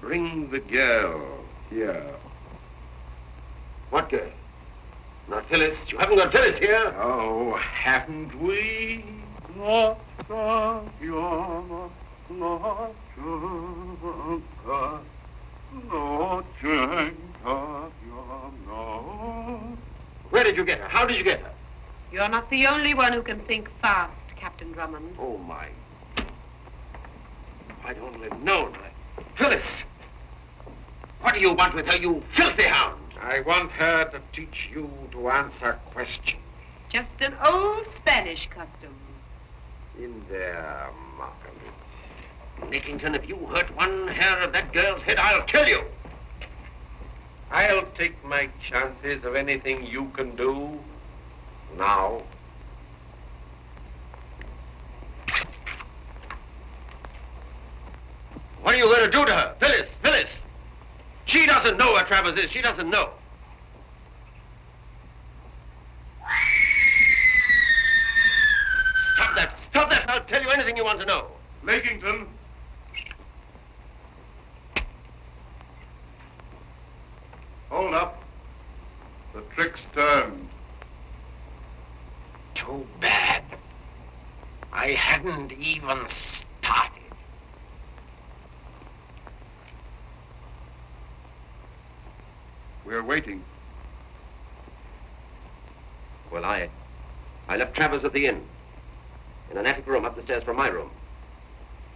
bring the girl here. What girl? Not Phyllis. You haven't got Phyllis here. Oh, haven't we? Where did you get her? How did you get her? You're not the only one who can think fast, Captain Drummond. Oh, my. If I'd only known. Phyllis! What do you want with her, you filthy hound? I want her to teach you to answer questions. Just an old Spanish custom. In there, Markovich. Nickington, if you hurt one hair of that girl's head, I'll kill you. I'll take my chances of anything you can do now. What are you going to do to her? Phyllis, Phyllis! She doesn't know where Travers is. She doesn't know. Stop that. Stop that. I'll tell you anything you want to know. Lakington. Hold up. The trick's turned. Too bad. I hadn't even started. We're waiting. Well, I left Travers at the inn. In an attic room up the stairs from my room.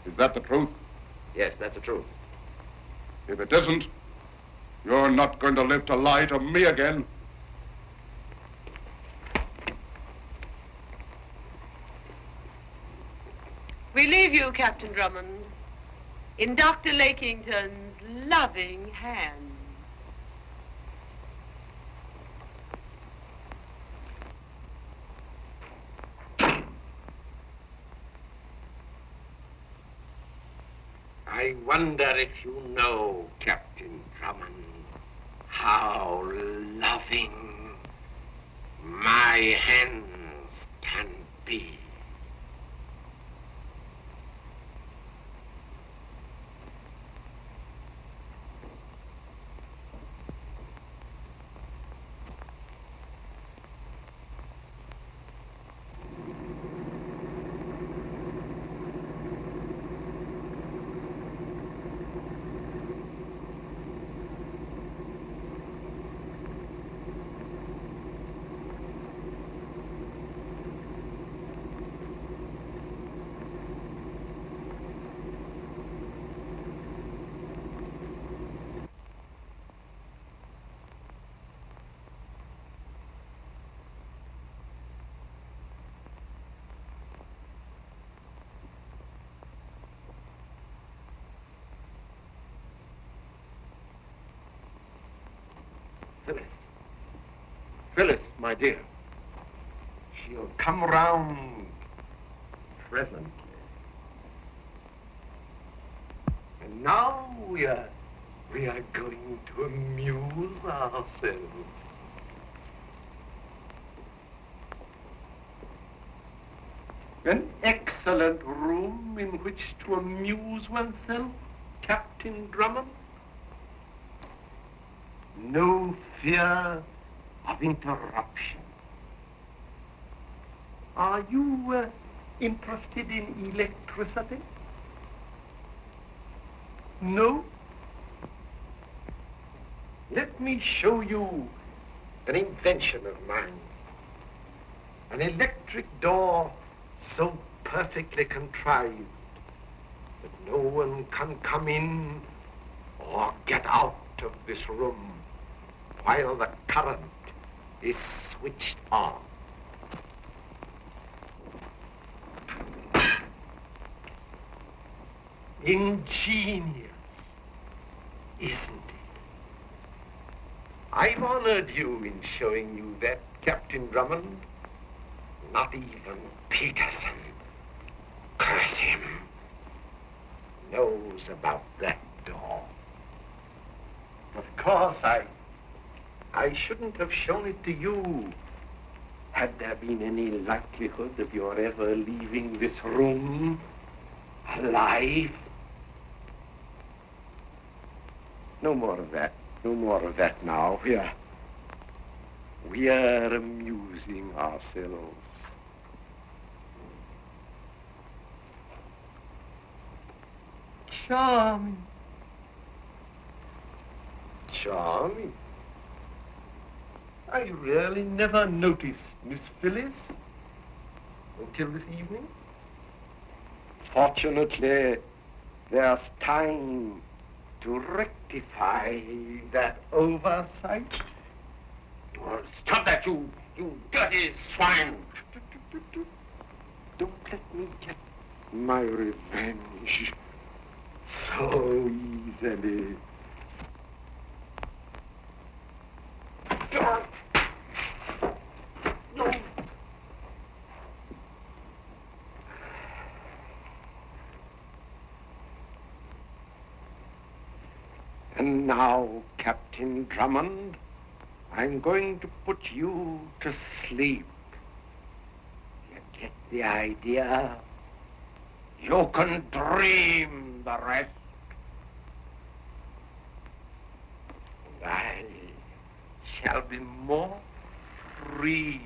Is that the truth? Yes, that's the truth. If it isn't, you're not going to live to lie to me again. We leave you, Captain Drummond, in Dr. Lakington's loving hands. I wonder if you know, Captain Drummond, how loving my hands can be. Phyllis. Phyllis, my dear. She'll come round presently. And now we are going to amuse ourselves. An excellent room in which to amuse oneself, Captain Drummond. No fear of interruption. Are you interested in electricity? No? Let me show you an invention of mine. An electric door so perfectly contrived that no one can come in or get out of this room while the current is switched on. Ingenious, isn't it? I've honored you in showing you that, Captain Drummond. Not even Peterson, curse him, knows about that door. Of course, I shouldn't have shown it to you. Had there been any likelihood of your ever leaving this room alive? No more of that. No more of that now. We are amusing ourselves. Charming. Charming. I really never noticed Miss Phyllis until this evening. Fortunately, there's time to rectify that oversight. Oh, stop that, you dirty swine! Don't let me get my revenge so easily. And now, Captain Drummond, I'm going to put you to sleep. You get the idea? You can dream the rest. And I shall be more free.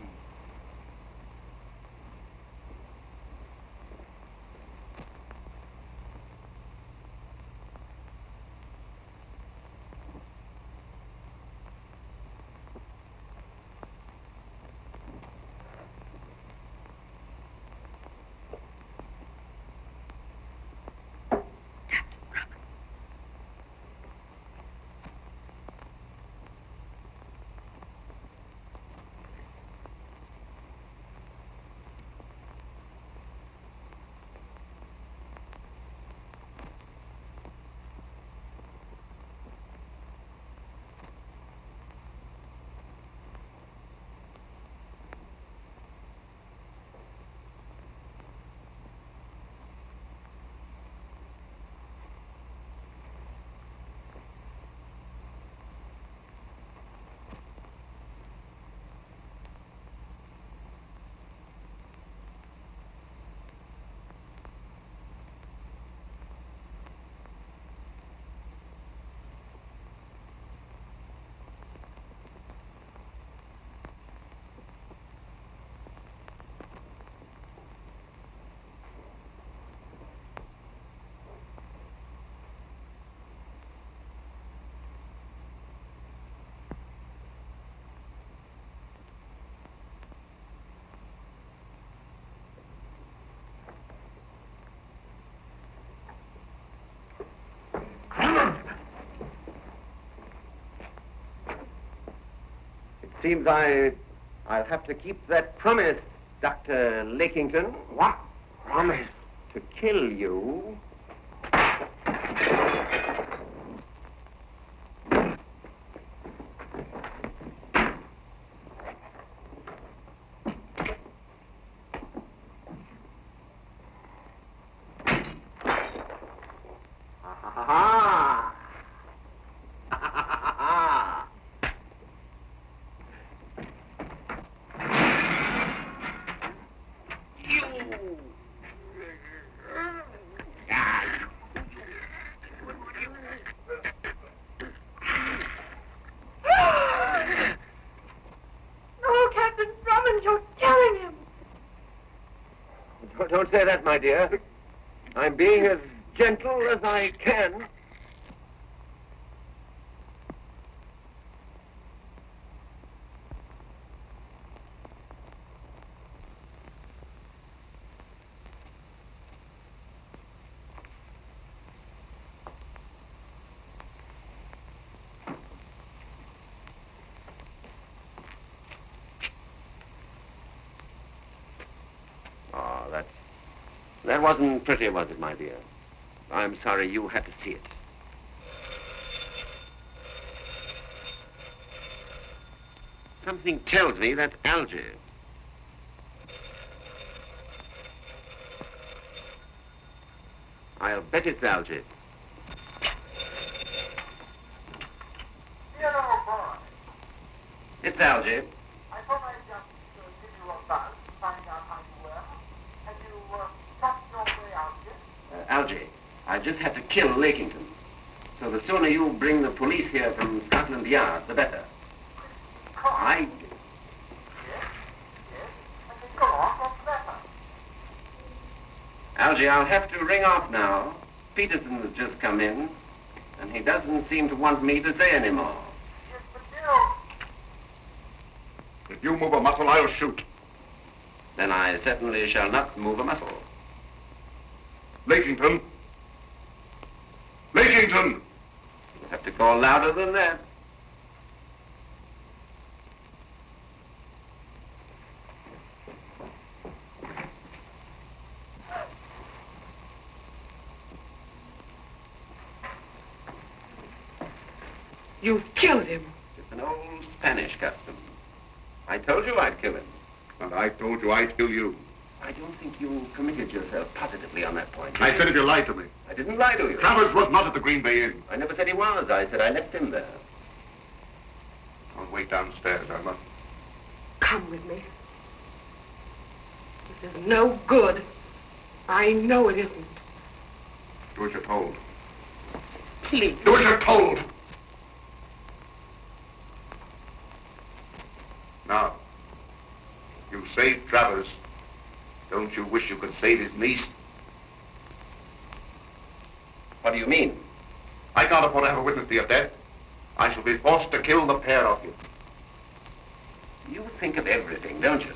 Seems I'll have to keep that promise, Dr. Lakington. What promise? To kill you. Don't say that, my dear. I'm being as gentle as I can. That wasn't pretty, was it, my dear? I'm sorry you had to see it. Something tells me that's Algy. I'll bet it's Algy. Dear old boy, It's Algy. I thought I'd just give you a buzz to find out how you were. Have you gotten your way out yet? Algy, I just had to kill Lakington. So the sooner you bring the police here from Scotland Yard, the better. Yes, and go on, what's the matter? Algy, I'll have to ring off now. Peterson has just come in, and he doesn't seem to want me to say any more. Yes, but you... If you move a muscle, I'll shoot. Then I certainly shall not move a muscle. Lakington! Lakington! You'll have to call louder than that. You've killed him. It's an old Spanish custom. I told you I'd kill him. And I told you I'd kill you. I don't think you committed yourself positively on that point. I said if you lied to me. I didn't lie to you. Travers was not at the Green Bay Inn. I never said he was. I said I left him there. I'll wait downstairs, Irma. Come with me. This is no good. I know it isn't. Do as you're told. Please. Do as you're told! Now, you saved Travers. Don't you wish you could save his niece? What do you mean? I can't afford to have a witness to your death. I shall be forced to kill the pair of you. You think of everything, don't you?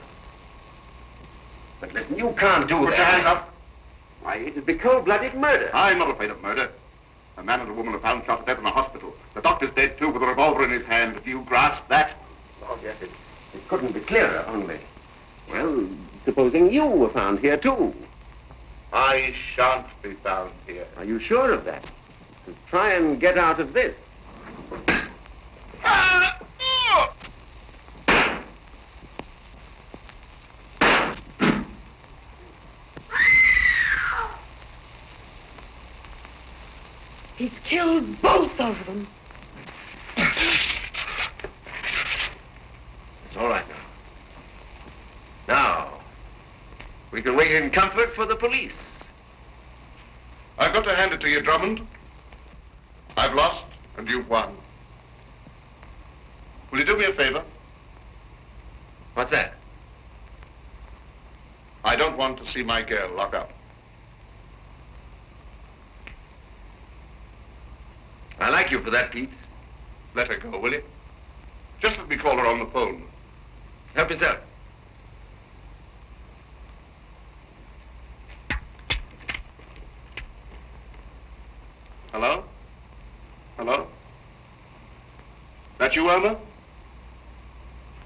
But listen, you can't do Put that. your hands up. Why, it'd be cold-blooded murder. I'm not afraid of murder. A man and a woman are found shot to death in a hospital. The doctor's dead, too, with a revolver in his hand. Do you grasp that? Oh, yes, it couldn't be clearer, only. Well, supposing you were found here, too. I shan't be found here. Are you sure of that? To try and get out of this. He's killed both of them. It's all right now. Now, we can wait in comfort for the police. I've got to hand it to you, Drummond. I've lost, and you've won. Will you do me a favor? What's that? I don't want to see my girl locked up. I like you for that, Pete. Let her go, will you? Just let me call her on the phone. Help yourself. Hello? Hello? That you, Irma?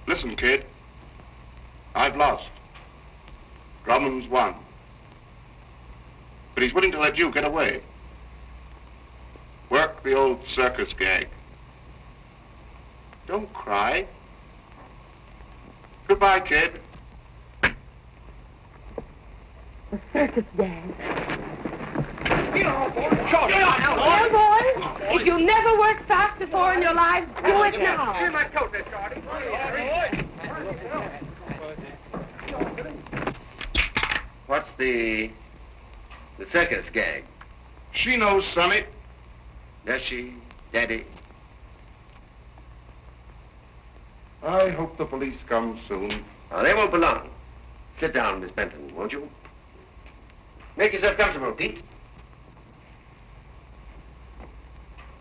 Listen, kid. I've lost. Drummond's won. But he's willing to let you get away. Work the old circus gag. Don't cry. Goodbye, kid. The circus gang. Here, boys, if you never worked fast before in your lives, do it now. Here's my coat there, Charlie. What's the circus gag? She knows, Sonny. Does she, Daddy? I hope the police come soon. Oh, they won't be long. Sit down, Miss Benton, won't you? Make yourself comfortable, Pete.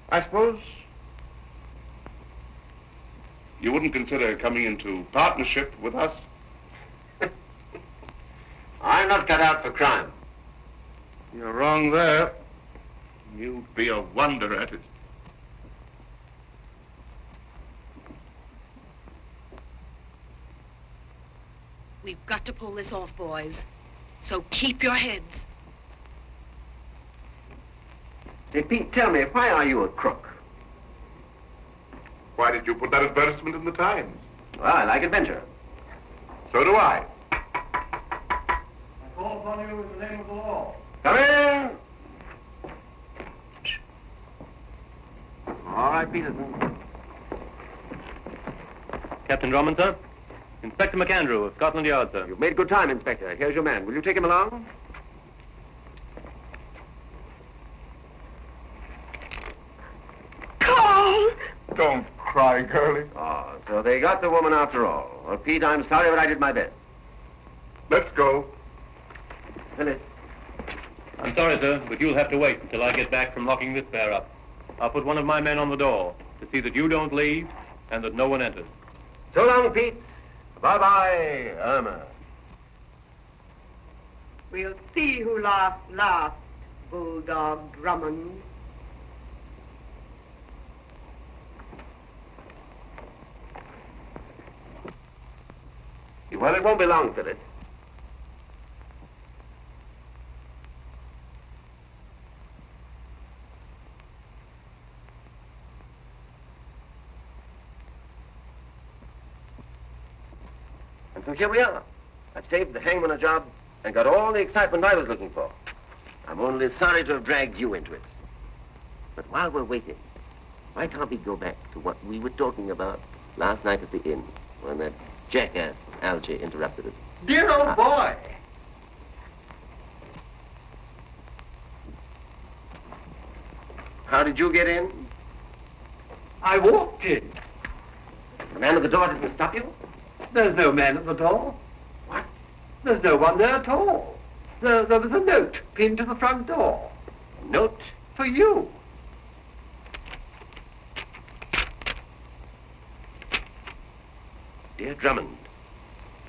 I suppose you wouldn't consider coming into partnership with us? I'm not cut out for crime. You're wrong there. You'd be a wonder at it. We've got to pull this off, boys. So keep your heads. Hey, Pete, tell me, why are you a crook? Why did you put that advertisement in the Times? Well, I like adventure. So do I. I call upon you in the name of the law. Come in. All right, Peterson. Captain Drummond, sir. Inspector McAndrew of Scotland Yard, sir. You've made good time, Inspector. Here's your man. Will you take him along? Carl! Don't cry, girlie. Oh, so they got the woman after all. Well, Pete, I'm sorry, but I did my best. Let's go. Phyllis. I'm sorry, sir, but you'll have to wait until I get back from locking this bear up. I'll put one of my men on the door to see that you don't leave and that no one enters. So long, Pete. Bye-bye, Irma. We'll see who laughs last, Bulldog Drummond. Well, it won't be long, Phyllis. And so here we are. I've saved the hangman a job and got all the excitement I was looking for. I'm only sorry to have dragged you into it. But while we're waiting, why can't we go back to what we were talking about last night at the inn when that jackass Algy interrupted us? Dear old boy. How did you get in? I walked in. The man at the door didn't stop you? There's no man at the door. What? There's no one there at all. There was a note pinned to the front door. A note? For you. Dear Drummond,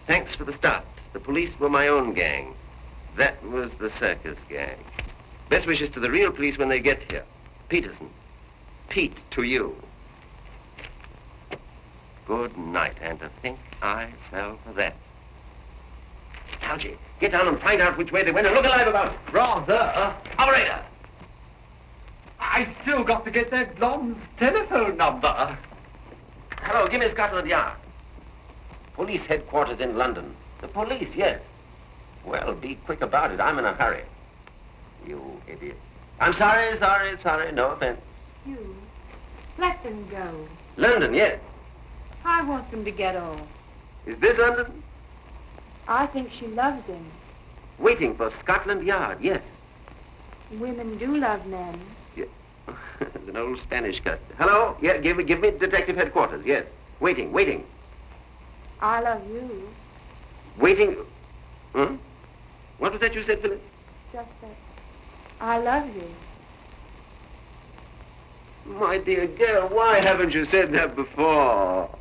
thanks for the start. The police were my own gang. That was the circus gang. Best wishes to the real police when they get here. Peterson. Pete, to you. Good night, and to think I fell for that. Algy, get down and find out which way they went and look alive about it. Rather. Operator! I still got to get that blonde's telephone number. Hello, give me Scotland Yard. Police headquarters in London. The police, yes. Well, be quick about it. I'm in a hurry. You idiot. I'm sorry. No offense. You. Let them go. London, yes. I want them to get off. Is this London? I think she loves him. Waiting for Scotland Yard, yes. Women do love men. Yeah. It's an old Spanish custom. Hello? Yeah, give me detective headquarters, yes. Waiting. I love you. Waiting. Huh? What was that you said, Phyllis? Just that. I love you. My dear girl, why haven't you said that before?